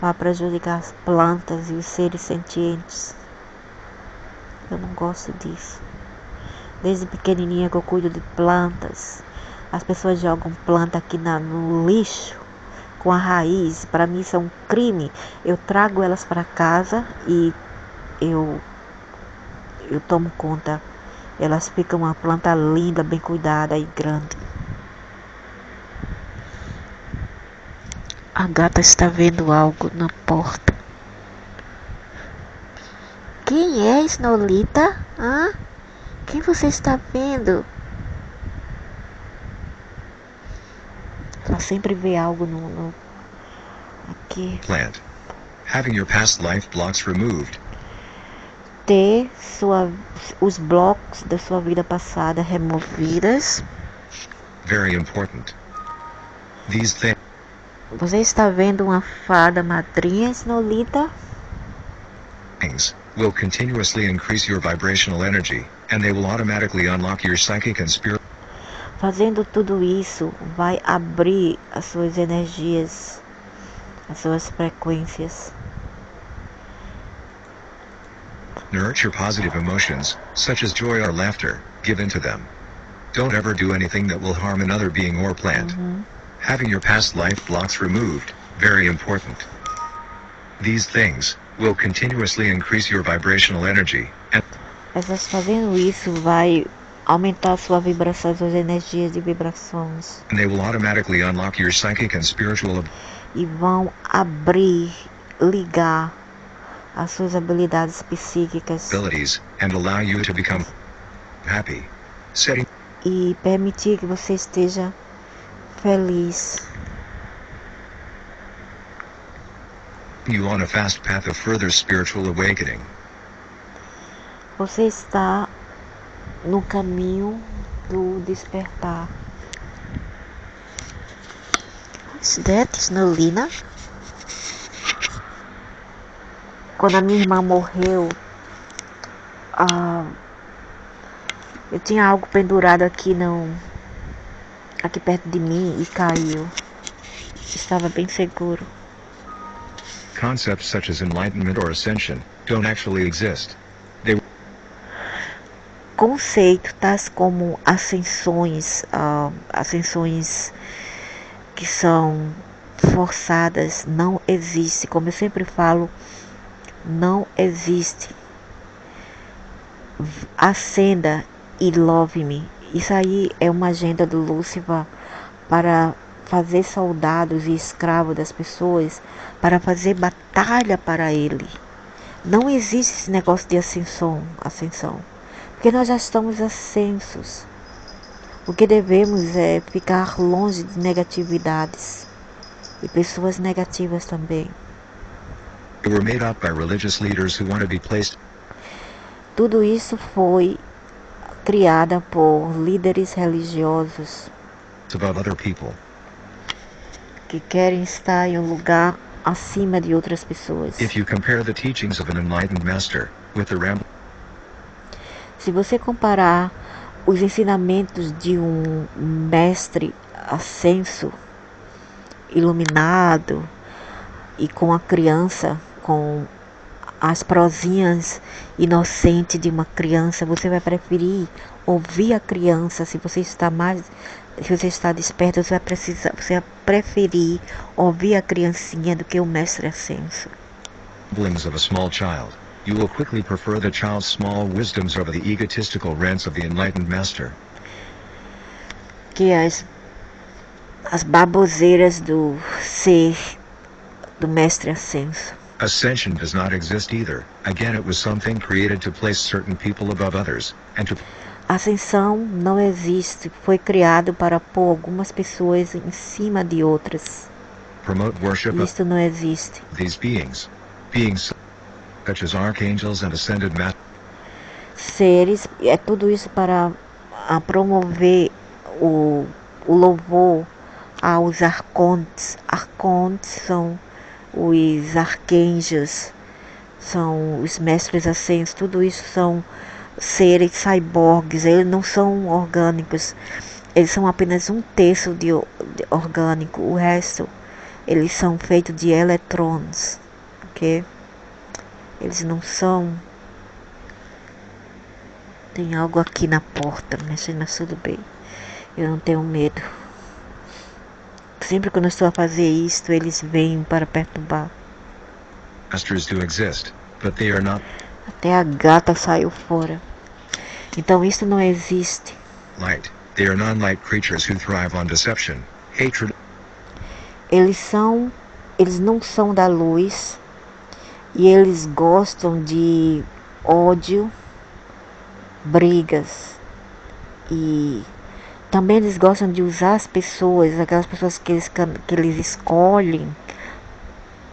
vá prejudicar as plantas e os seres sentientes. Eu não gosto disso. Desde pequenininha que eu cuido de plantas. As pessoas jogam planta aqui no lixo com a raiz. Para mim isso é um crime. Eu trago elas para casa e eu tomo conta. Elas ficam uma planta linda, bem cuidada e grande. A gata está vendo algo na porta. Quem é, Snolita? Quem você está vendo? Ela sempre vê algo aqui. Plant. Having your past life blocks removed. Ter os blocos da sua vida passada removidas. Very important. These Você está vendo uma fada madrinha, Snolita? things will continuously increase your vibrational energy, and they will automatically unlock your psychic and spirit. Fazendo tudo isso, vai abrir as suas energias, as suas frequências. Nurture positive emotions, such as joy or laughter, given to them. Don't ever do anything that will harm another being or plant. Having your past life blocks removed, very important. These things will continuously increase your vibrational energy, and Mas fazendo isso, vai aumentar a sua vibração, suas energias de vibrações. they will automatically unlock your psychic and spiritual E vão abrir, ligar as suas habilidades psíquicas abilities, and allow you to become happy, setting e permitir que você esteja feliz. you on a fast path of further spiritual awakening. Você está no caminho do despertar. What's that, Snolina? Quando a minha irmã morreu, eu tinha algo pendurado aqui perto de mim e caiu. Estava bem seguro. Concepts such as enlightenment or ascension don't actually exist. Conceitos tais como ascensões que são forçadas, não existe. Como eu sempre falo, não existe. Ascenda e love-me. Isso aí é uma agenda do Lúcifer para fazer soldados e escravos das pessoas, para fazer batalha para ele. Não existe esse negócio de ascensão. Porque nós já estamos ascensos. O que devemos é ficar longe de negatividades e pessoas negativas também. They were made up by religious leaders who want to be placed Tudo isso foi criada por líderes religiosos above other people. que querem estar em um lugar acima de outras pessoas. If you compare the teachings of an enlightened master with the Se você comparar os ensinamentos de um mestre ascenso iluminado e com a criança, com as prosinhas inocentes de uma criança, você vai preferir ouvir a criança. Se você está desperto, você vai preferir ouvir a criancinha do que o mestre ascenso. Of a small child, you will quickly prefer the child's small wisdoms over the egotistical rants of the enlightened master. Que as baboseiras do ser do mestre ascenso. Ascension does not exist either. Again, it was something created to place certain people above others, and to... Ascensão não existe, foi criado para pôr algumas pessoas em cima de outras. Promote worship Isto não existe. These beings such as archangels and ascended masters. Seres, é tudo isso para promover o louvor aos arcontes. Arcontes são os arcanjos, são os mestres ascensos, tudo isso são seres cyborgs, eles não são orgânicos, eles são apenas um terço de orgânico, o resto eles são feitos de eletrons, ok? Eles não são... Tem algo aqui na porta, mas tudo bem, eu não tenho medo. Sempre quando eu estou a fazer isto, eles vêm para perturbar. Masters do exist, but they are not. Até a gata saiu fora. Então isso não existe. Light. They are non-light creatures who thrive on deception, hatred. Eles não são da luz e eles gostam de ódio, brigas, e também eles gostam de usar as pessoas, aquelas pessoas que eles escolhem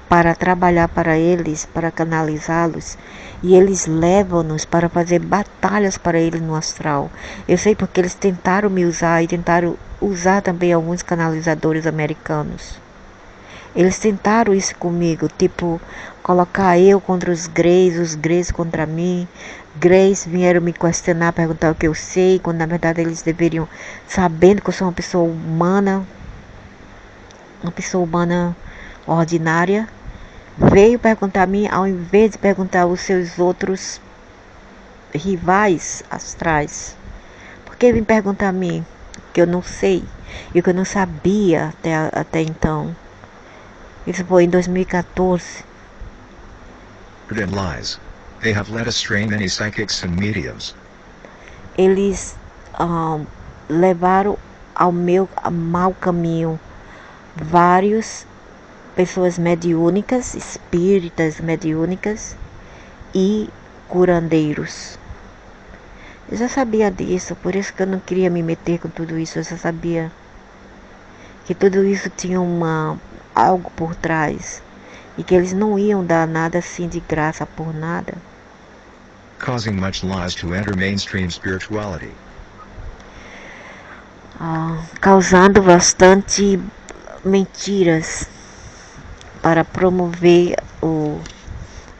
para trabalhar para eles, para canalizá-los, e eles levam-nos para fazer batalhas para eles no astral. Eu sei porque eles tentaram me usar e tentaram usar também alguns canalizadores americanos. Eles tentaram isso comigo, tipo, colocar eu contra os Greys contra mim. Greys vieram me questionar, perguntar o que eu sei, quando na verdade eles deveriam, sabendo que eu sou uma pessoa humana ordinária, veio perguntar a mim, ao invés de perguntar aos seus outros rivais astrais. Por que vem perguntar a mim, que eu não sei, e que eu não sabia até então? Isso foi em 2014. And lies. They have led astray many psychics and mediums. Eles levaram ao mau caminho várias pessoas mediúnicas, espíritas mediúnicas e curandeiros. Eu já sabia disso, por isso que eu não queria me meter com tudo isso. Eu já sabia que tudo isso tinha algo por trás e que eles não iam dar nada assim de graça por nada. Causing much lies to enter mainstream spirituality. Causando bastante mentiras para promover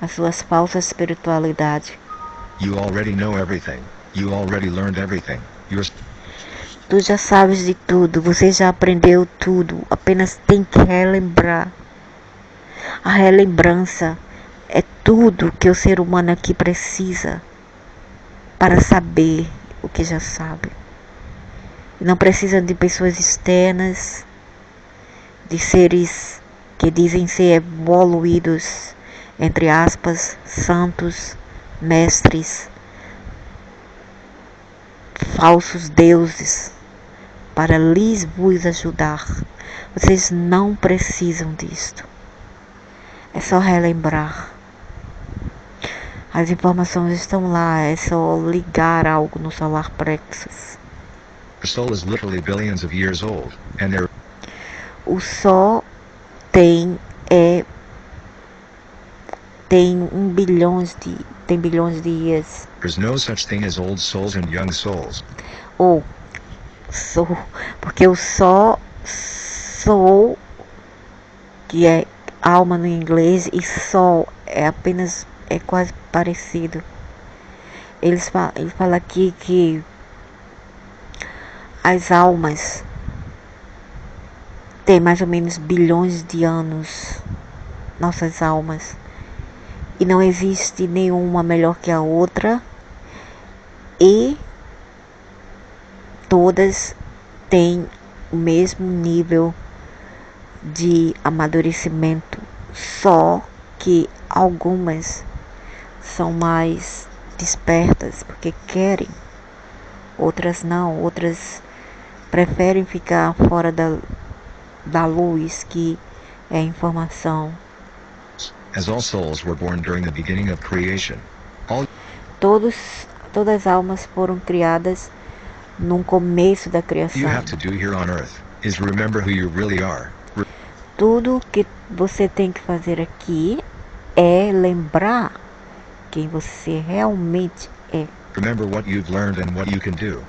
as suas falsas espiritualidade. You already know everything. You already learned everything. Tu já sabes de tudo, você já aprendeu tudo, apenas tem que relembrar. A relembrança é tudo que o ser humano aqui precisa para saber o que já sabe. Não precisa de pessoas externas, de seres que dizem ser evoluídos, entre aspas, santos, mestres, falsos deuses, para vos ajudar. Vocês não precisam disto. É só relembrar. As informações estão lá, é só ligar algo no solar plexus. The soul is literally billions of years old, and there... O Sol tem bilhões de years. There's no such thing as old souls and young souls. Porque o Sol, que é alma no inglês, e Sol é quase parecido. Ele fala aqui que as almas tem mais ou menos bilhões de anos, nossas almas, e não existe nenhuma melhor que a outra, e todas têm o mesmo nível de amadurecimento, só que algumas são mais despertas porque querem, outras não, outras preferem ficar fora da luz, que é a informação. As all souls were born during the beginning of creation. Todas as almas foram criadas no começo da All you criação. have to do here on earth is remember who you really are. Tudo que você tem que fazer aqui é lembrar quem você realmente é. Remember what you've learned and what you can do.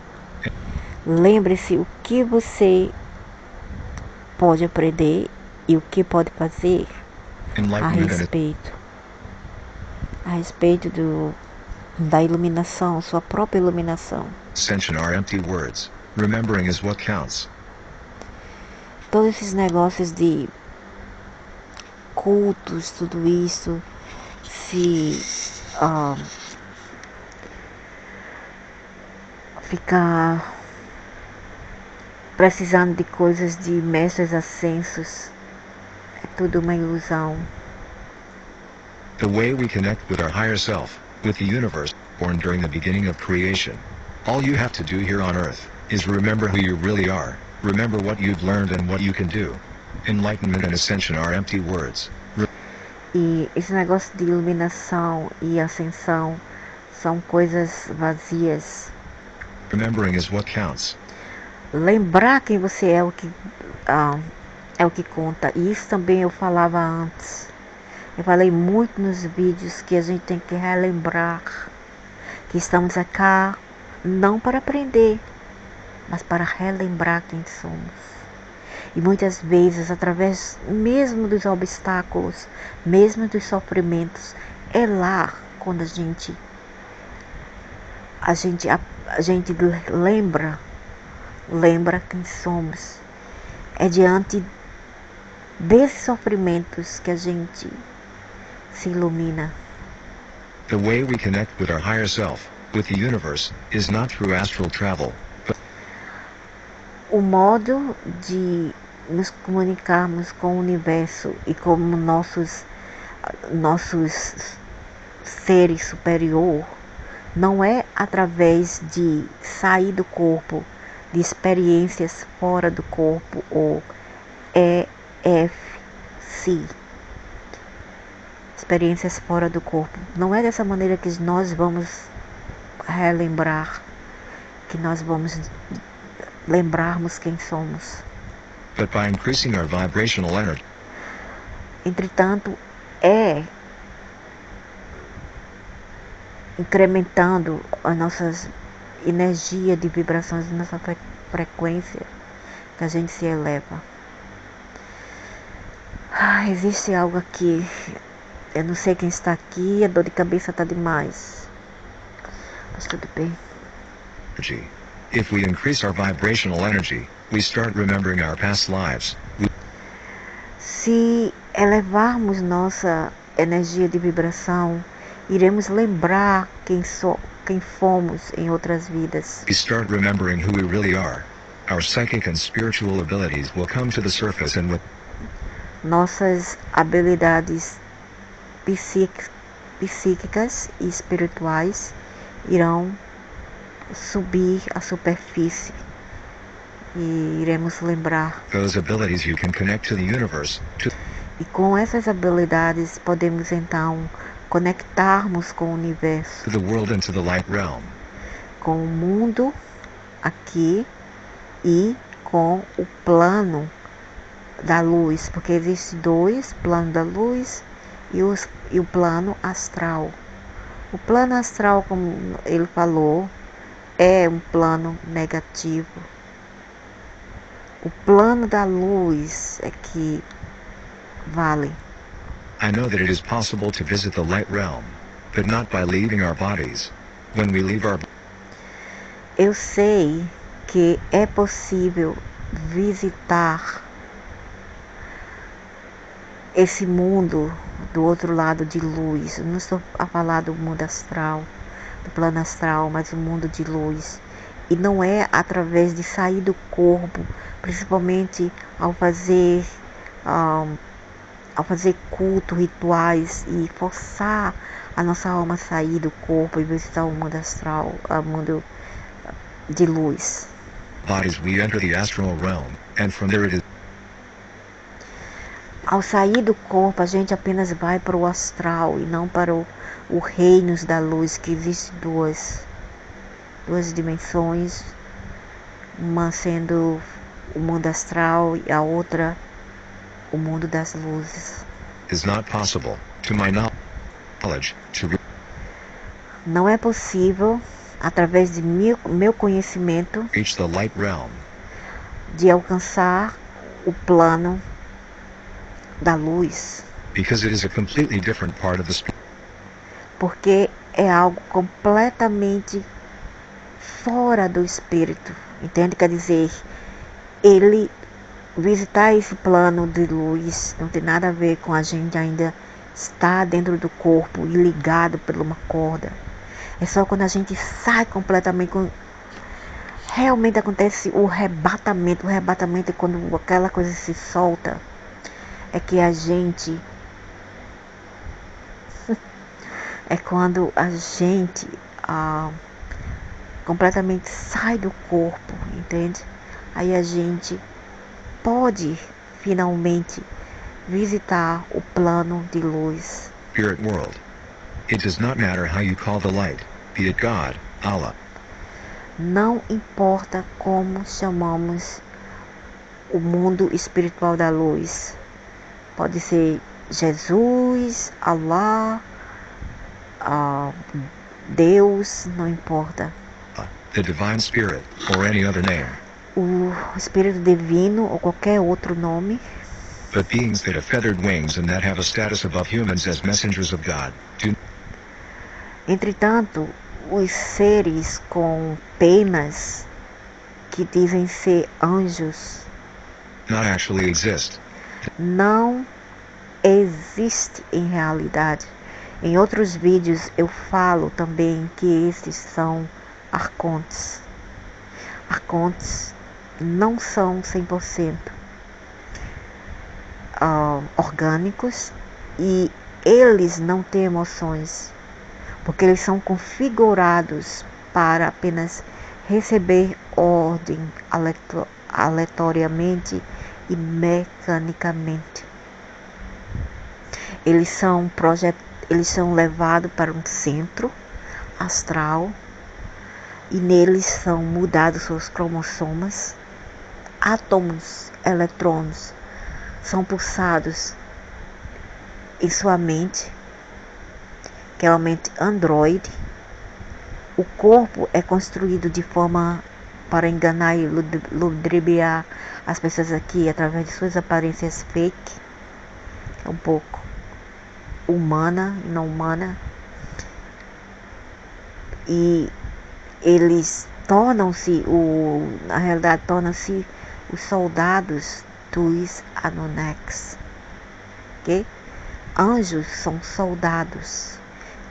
Lembre-se o que você pode aprender e o que pode fazer a Enlightenment respeito da iluminação, sua própria iluminação. ascension are empty words. Remembering is what counts. Todos esses negócios de cultos, tudo isso, se ficar precisando de coisas de mestres ascensos, é tudo uma ilusão. The way we connect with our higher self, with the universe, born during the beginning of creation. All you have to do here on earth is remember who you really are. Remember what you've learned and what you can do. Enlightenment and ascension are empty words. E esse negócio de iluminação e ascensão são coisas vazias. Remembering is what counts. Lembrar quem você é o que conta. E isso também eu falava antes. Eu falei muito nos vídeos que a gente tem que relembrar que estamos aqui não para aprender, mas para relembrar quem somos. E muitas vezes, através mesmo dos obstáculos, mesmo dos sofrimentos, é lá quando a gente lembra quem somos. É diante desses sofrimentos que a gente se ilumina. The way we connect with our higher self, with the universe, is not through astral travel, but O modo de nos comunicarmos com o universo e com nossos seres superior não é através de sair do corpo, de experiências fora do corpo, ou EFC, experiências fora do corpo. Não é dessa maneira que nós vamos relembrar, que nós vamos lembrarmos quem somos. but by increasing our vibrational energy. Entretanto, é incrementando a nossa energia de vibrações, a nossa frequência, que a gente se eleva. Existe algo aqui, eu não sei quem está aqui, a dor de cabeça está demais, mas tudo bem. If we increase our vibrational energy, we start remembering our past lives. Se elevarmos nossa energia de vibração, iremos lembrar quem fomos em outras vidas. We start remembering who we really are. Our psychic and spiritual abilities will come to the surface, and with Nossas habilidades psíquicas e espirituais irão subir à superfície e iremos lembrar. those abilities you can connect to the universe, E com essas habilidades podemos então conectarmos com o universo, to the world, and to the light realm. com o mundo aqui e com o plano da luz, porque existe dois, plano da luz e o plano astral. O plano astral, como ele falou, é um plano negativo. O plano da luz é que vale. I know that it is possible to visit the light realm, but not by leaving our bodies. When we leave our Eu sei que é possível visitar esse mundo do outro lado de luz. Eu não estou a falar do mundo astral, do plano astral, mas o mundo de luz. E não é através de sair do corpo, principalmente ao fazer culto, rituais e forçar a nossa alma a sair do corpo e visitar o mundo astral, o mundo de luz. Bodies we enter the astral realm, and from there it is. Ao sair do corpo, a gente apenas vai para o astral e não para o reinos da luz, que existe duas dimensões, uma sendo o mundo astral e a outra o mundo das luzes. Is not possible, to my knowledge, to Não é possível, através de meu conhecimento, reach the light realm, de alcançar o plano da luz, because it is a completely different part of the porque é algo completamente fora do espírito, entende? Quer dizer, ele visitar esse plano de luz não tem nada a ver com a gente ainda estar dentro do corpo e ligado por uma corda. É só quando a gente sai completamente, quando realmente acontece o arrebatamento. O arrebatamento é quando aquela coisa se solta, é que a gente é quando a gente completamente sai do corpo, entende? Aí a gente pode finalmente visitar o plano de luz. spirit world. It does not matter how you call the light, be it God, Allah. Não importa como chamamos o mundo espiritual da luz. Pode ser Jesus, Allah, Deus, não importa. The divine spirit, or any other name. O espírito divino ou qualquer outro nome. But beings that have feathered wings and that have a status above humans as messengers of God, do Entretanto, os seres com penas que dizem ser anjos not actually exist. não existe em realidade. Em outros vídeos eu falo também que estes são arcontes. Arcontes não são 100% orgânicos e eles não têm emoções, porque eles são configurados para apenas receber ordem aleatoriamente e mecanicamente. Eles são levados para um centro astral e neles são mudados seus cromossomas, átomos, eletrônios são pulsados em sua mente, que é uma mente androide. O corpo é construído de forma para enganar e ludibriar as pessoas aqui através de suas aparências fake, que é um pouco humana e não humana, e eles tornam-se os soldados dos Anunnakis, ok? Anjos são soldados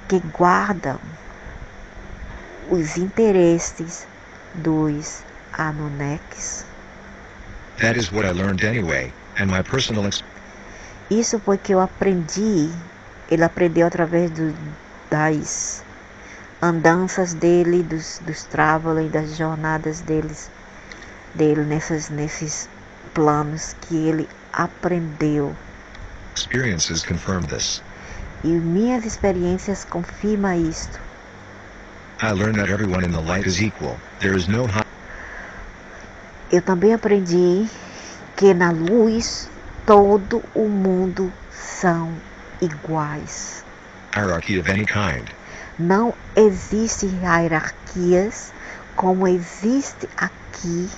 que guardam os interesses dos Anunnakis. That is what I learned anyway, and my personal Isso foi que eu aprendi. Ele aprendeu através das andanças dele, dos traveling, das jornadas dele nesses planos que ele aprendeu. experiences confirm this. E minhas experiências confirmam isto. I learned that everyone in the light is equal. There is no Eu também aprendi que na luz todo o mundo são iguais. hierarchy of any kind. Não existe hierarquias como existe aqui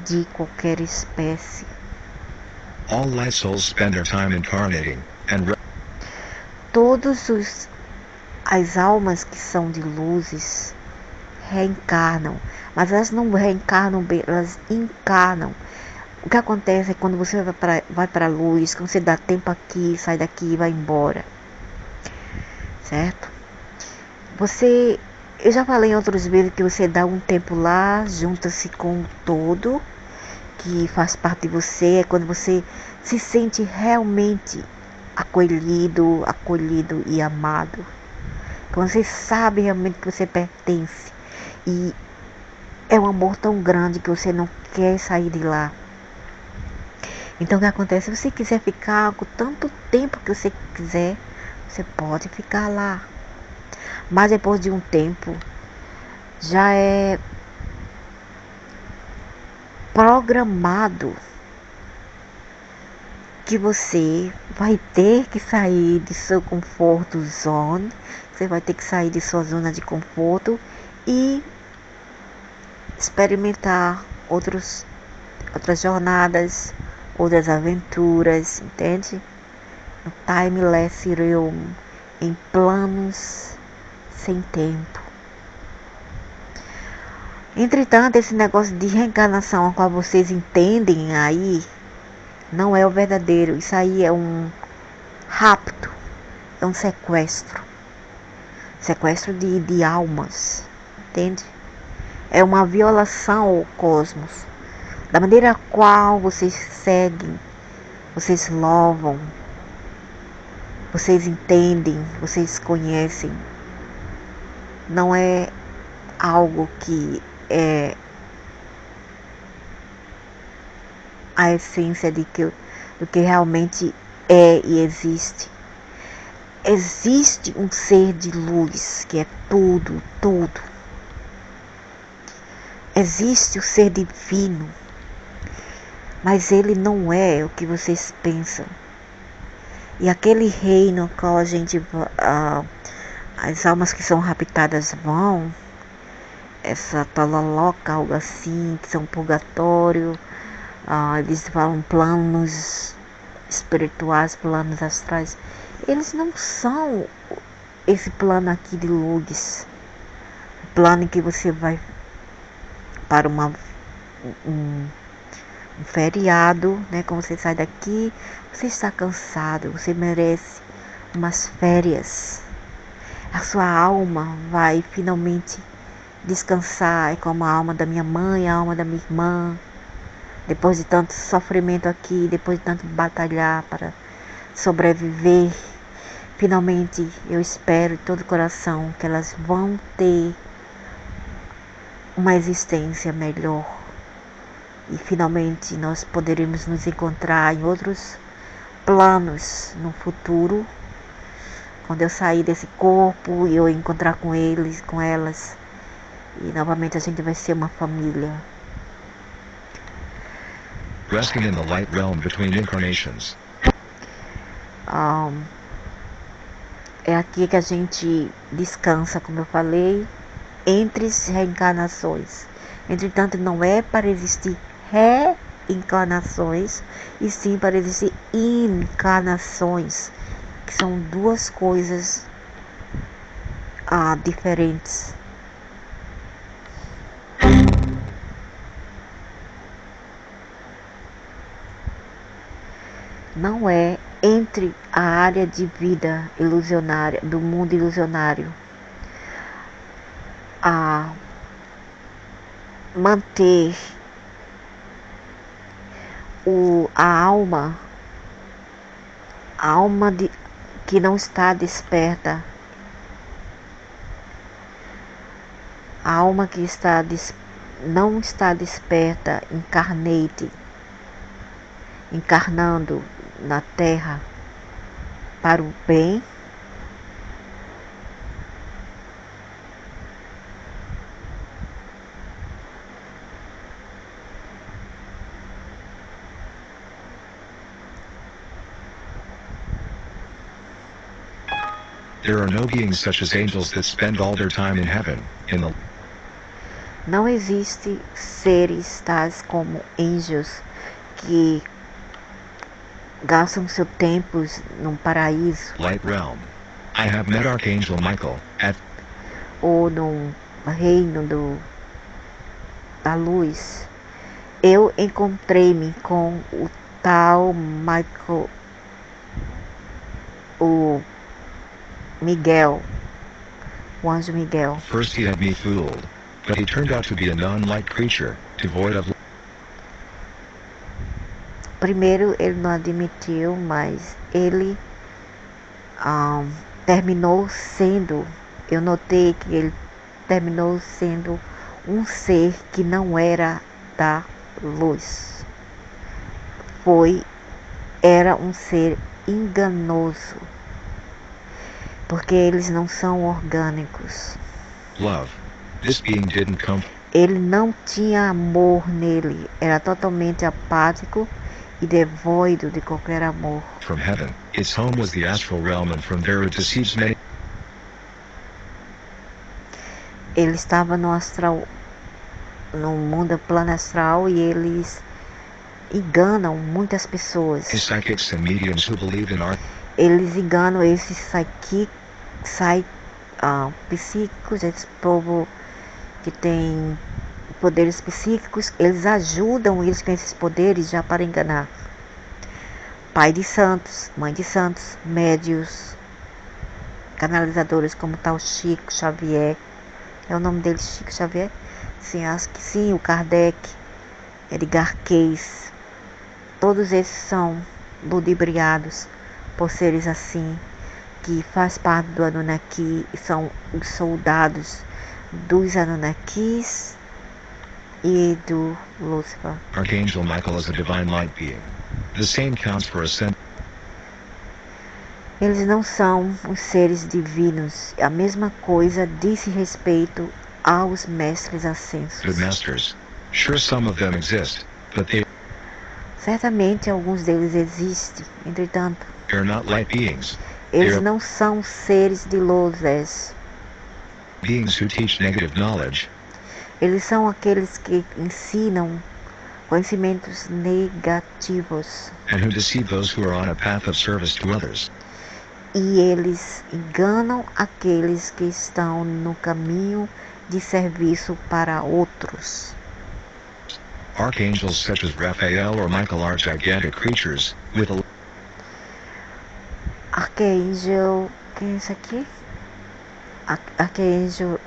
de qualquer espécie. All light souls spend their time incarnating and As almas que são de luzes reencarnam, mas elas não reencarnam bem, elas encarnam O que acontece é quando você vai para a luz, quando você dá tempo aqui, sai daqui e vai embora, certo? Eu já falei em outros vídeos que você dá um tempo lá, junta-se com o todo, que faz parte de você, é quando você se sente realmente acolhido e amado. Quando você sabe realmente que você pertence. E é um amor tão grande que você não quer sair de lá. Então o que acontece? Se você quiser ficar com tanto tempo que você quiser, você pode ficar lá. Mas depois de um tempo, já é programado que você vai ter que sair de seu conforto zone, você vai ter que sair de sua zona de conforto e experimentar outras jornadas, outras aventuras, entende? No timeless realm, em planos sem tempo. Entretanto, esse negócio de reencarnação a qual vocês entendem aí, não é o verdadeiro. Isso aí é um rapto, é um sequestro. Sequestro de almas, entende? É uma violação ao cosmos. Da maneira qual vocês seguem, vocês louvam, vocês entendem, vocês conhecem. Não é algo que é a essência do que realmente é e existe. Existe um ser de luz que é tudo. Existe o ser divino, mas ele não é o que vocês pensam. E aquele reino qual a gente, as almas que são raptadas vão, essa talaloca, algo assim, que são purgatório, eles falam planos espirituais, planos astrais. Eles não são esse plano aqui de luz, o plano em que você vai para um feriado, né? Quando você sai daqui, você está cansado, você merece umas férias. A sua alma vai finalmente descansar, é como a alma da minha mãe, a alma da minha irmã. Depois de tanto sofrimento aqui, depois de tanto batalhar para sobreviver, finalmente eu espero de todo o coração que elas vão ter uma existência melhor. E finalmente nós poderemos nos encontrar em outros planos no futuro, quando eu sair desse corpo e eu encontrar com eles, com elas, e novamente a gente vai ser uma família. Resting in the light realm between incarnations. É aqui que a gente descansa, como eu falei, entre reencarnações. Entretanto, não é para existir reencarnações, e sim para existir encarnações, que são duas coisas diferentes. Não é entre a área de vida ilusionária, do mundo ilusionário, a manter a alma que não está desperta, a alma que não está desperta, encarnando na Terra para o bem, There are no beings such as angels that spend all their time in heaven, Não existe seres tais como anjos que gastam seu tempo num paraíso light realm. I have met Archangel Michael ou num reino da luz. eu encontrei-me com o tal Michael, o Miguel, o anjo Miguel. First he had me fooled, but he turned out to be a non-light creature, devoid of Primeiro ele não admitiu, mas ele terminou sendo, eu notei que ele terminou sendo um ser que não era da luz. Era um ser enganoso, porque eles não são orgânicos. love. This being didn't come Ele não tinha amor nele, era totalmente apático e devoid de qualquer amor. from heaven. Its home was the astral realm, and from there it deceives many. Ele estava no astral, no mundo plano astral, e eles enganam muitas pessoas. His psychics and mediums who believe in art Eles enganam esses psíquicos, esse povo que tem poderes psíquicos, eles ajudam eles com esses poderes já para enganar. Pai de santos, mãe de santos, médios, canalizadores como tal Chico Xavier. É o nome dele, Chico Xavier? Sim, acho que sim. O Kardec, Edgar Cayce. Todos esses são ludibriados por seres assim, que faz parte do Anunnaki, são os soldados dos Anunnakis e do Lúcifer. Archangel Michael is a divine light being. The same counts for ascent. Eles não são os seres divinos. A mesma coisa diz respeito aos mestres ascensos. Good masters. Sure, some of them exist, but they Certamente alguns deles existem, entretanto, are not light beings. eles They are não são seres de luzes. beings who teach negative knowledge, Eles são aqueles que ensinam conhecimentos negativos. and who deceive those who are on a path of service to others. E eles enganam aqueles que estão no caminho de serviço para outros. Archangels such as Raphael or Michael are gigantic creatures, with a Arcanjo, quem é isso aqui? Arcanjo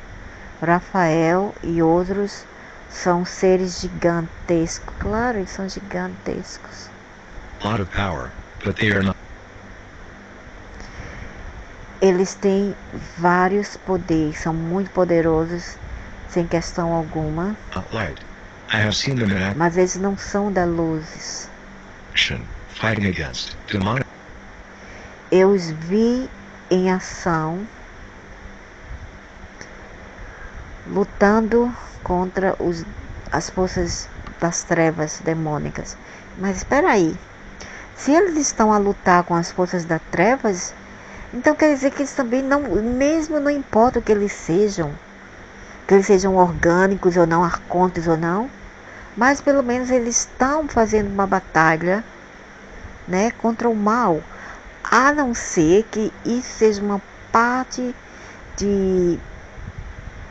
Rafael e outros são seres gigantescos. Claro, eles são gigantescos. lot of power, but they are not Eles têm vários poderes, são muito poderosos, sem questão alguma, light. I have seen them in mas eles não são da luz. action, fighting against demonic Eu os vi em ação, lutando contra as forças das trevas demônicas. Mas espera aí, se eles estão a lutar com as forças das trevas, então quer dizer que eles também não, mesmo não importa o que eles sejam orgânicos ou não, arcontes ou não, mas pelo menos eles estão fazendo uma batalha, né, contra o mal, a não ser que isso seja uma parte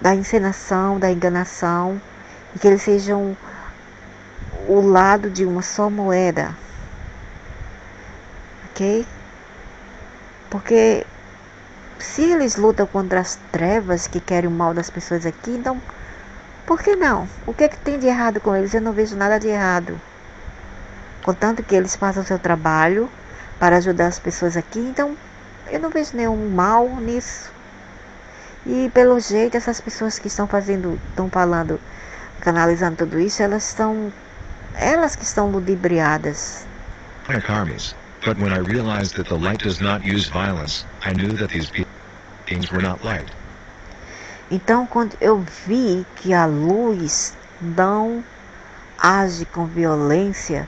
da encenação, da enganação, e que eles sejam o lado de uma só moeda, ok? Porque se eles lutam contra as trevas que querem o mal das pessoas aqui, então por que não? O que é que tem de errado com eles? Eu não vejo nada de errado. Contanto que eles façam o seu trabalho para ajudar as pessoas aqui, então eu não vejo nenhum mal nisso. E pelo jeito essas pessoas que estão falando, canalizando tudo isso, elas que estão ludibriadas. armies. But when I realized that the light does not use violence, I knew that these beings were not light. Então, quando eu vi que a luz não age com violência,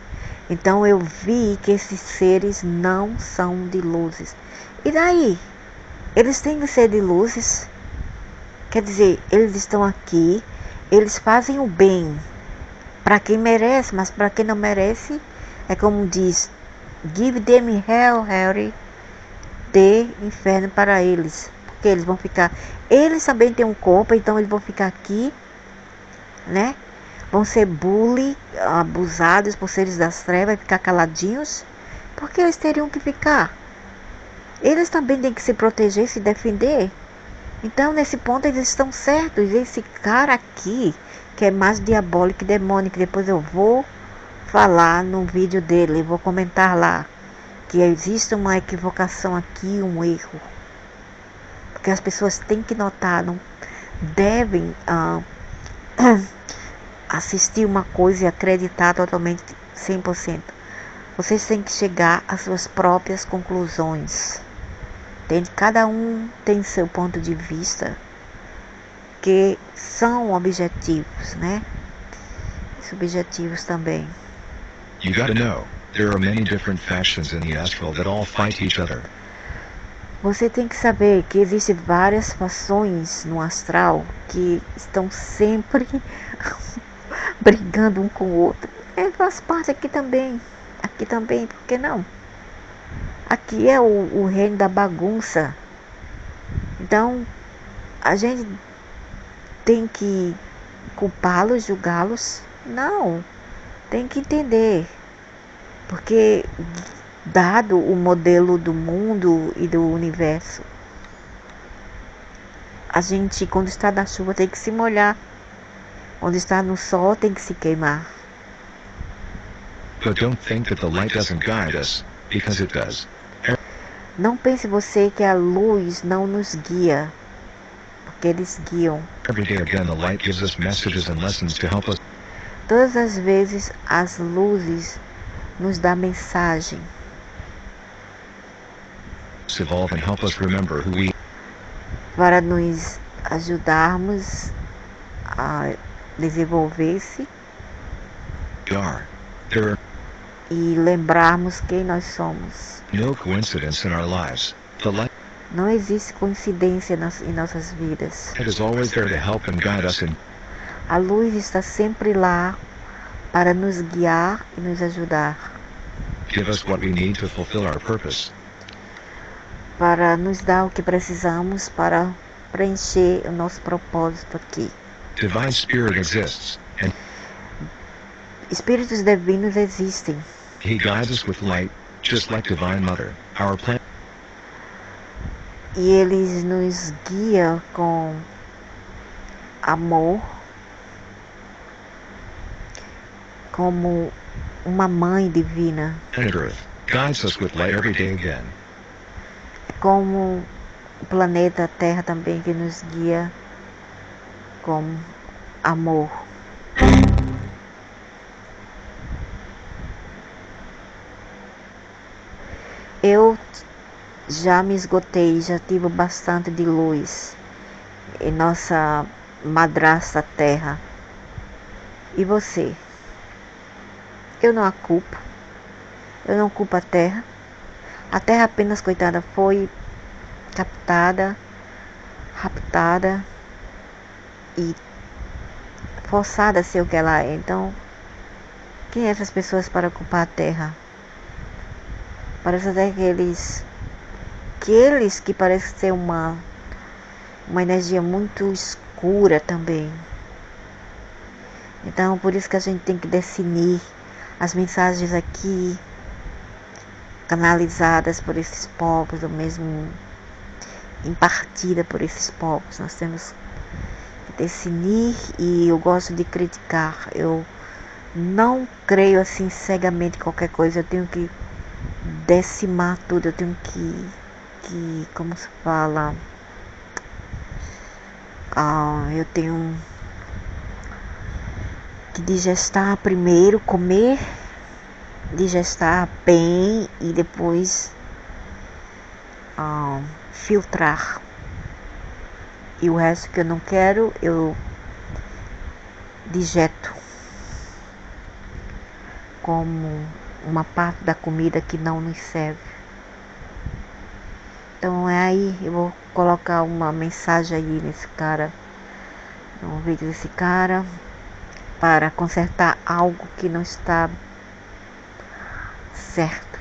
então eu vi que esses seres não são de luzes. E daí? Eles têm que ser de luzes? Quer dizer, eles estão aqui, eles fazem o bem para quem merece, mas para quem não merece, é como diz, give them hell, Harry, dê inferno para eles, porque eles também têm um corpo, então eles vão ficar aqui, né, Vão ser bully, abusados por seres das trevas e ficar caladinhos? Porque eles teriam que ficar. Eles também têm que se proteger, se defender. Então, nesse ponto, eles estão certos. Esse cara aqui, que é mais diabólico e demônico, depois eu vou falar no vídeo dele, vou comentar lá, que existe uma equivocação aqui, um erro. Porque as pessoas têm que notar, não devem assistir uma coisa e acreditar totalmente 100%. Vocês têm que chegar às suas próprias conclusões. Entende? Cada um tem seu ponto de vista, que são objetivos, né? Subjetivos também. You gotta know, there are many different factions in the astral that all fight each other. Você tem que saber que existem várias fações no astral que estão sempre brigando um com o outro. Faz parte aqui também. Aqui também, por que não? Aqui é o reino da bagunça. Então, a gente tem que culpá-los, julgá-los? Não. Tem que entender. Porque, dado o modelo do mundo e do universo, a gente, quando está na chuva, tem que se molhar. Quando está no sol, tem que se queimar. But don't think that the light doesn't guide us, because it does. Não pense você que a luz não nos guia, porque eles guiam. Every day again the light gives us messages and lessons to help us Todas as vezes as luzes nos dão mensagem evolve and help us remember who we para nos ajudarmos a desenvolver-se are. There are e lembrarmos quem nós somos. no coincidence in our lives. The light Não existe coincidência em nossas vidas. is always there to help and guide us in A luz está sempre lá para nos guiar e nos ajudar, give us what we need to fulfill our purpose. para nos dar o que precisamos para preencher o nosso propósito aqui. Divine Spirit exists, and Espíritos divinos existem. He guides us with light, just like Divine Mother, our planet. E eles nos guiam com amor, como uma mãe divina, Earth guides us with light every day again. como o planeta Terra também que nos guia com amor. Eu já me esgotei, já tive bastante de luz em nossa madrasta Terra. E você? Eu não a culpo. Eu não culpo a Terra. A Terra apenas, coitada, foi captada, raptada e forçada a ser o que ela é. Então, quem é essas pessoas para culpar a Terra? Parece até que eles que parecem ser uma energia muito escura também. Então, por isso que a gente tem que definir as mensagens aqui canalizadas por esses povos, ou mesmo impartida por esses povos. Nós temos que definir, e eu gosto de criticar. Eu não creio assim cegamente em qualquer coisa. Eu tenho que decimar tudo. Eu tenho que como se fala? Eu tenho que digestar primeiro, comer, digestar bem e depois filtrar. E o resto que eu não quero, eu digeto como uma parte da comida que não nos serve. Então é aí, eu vou colocar uma mensagem aí nesse cara, no vídeo desse cara, para consertar algo que não está certo.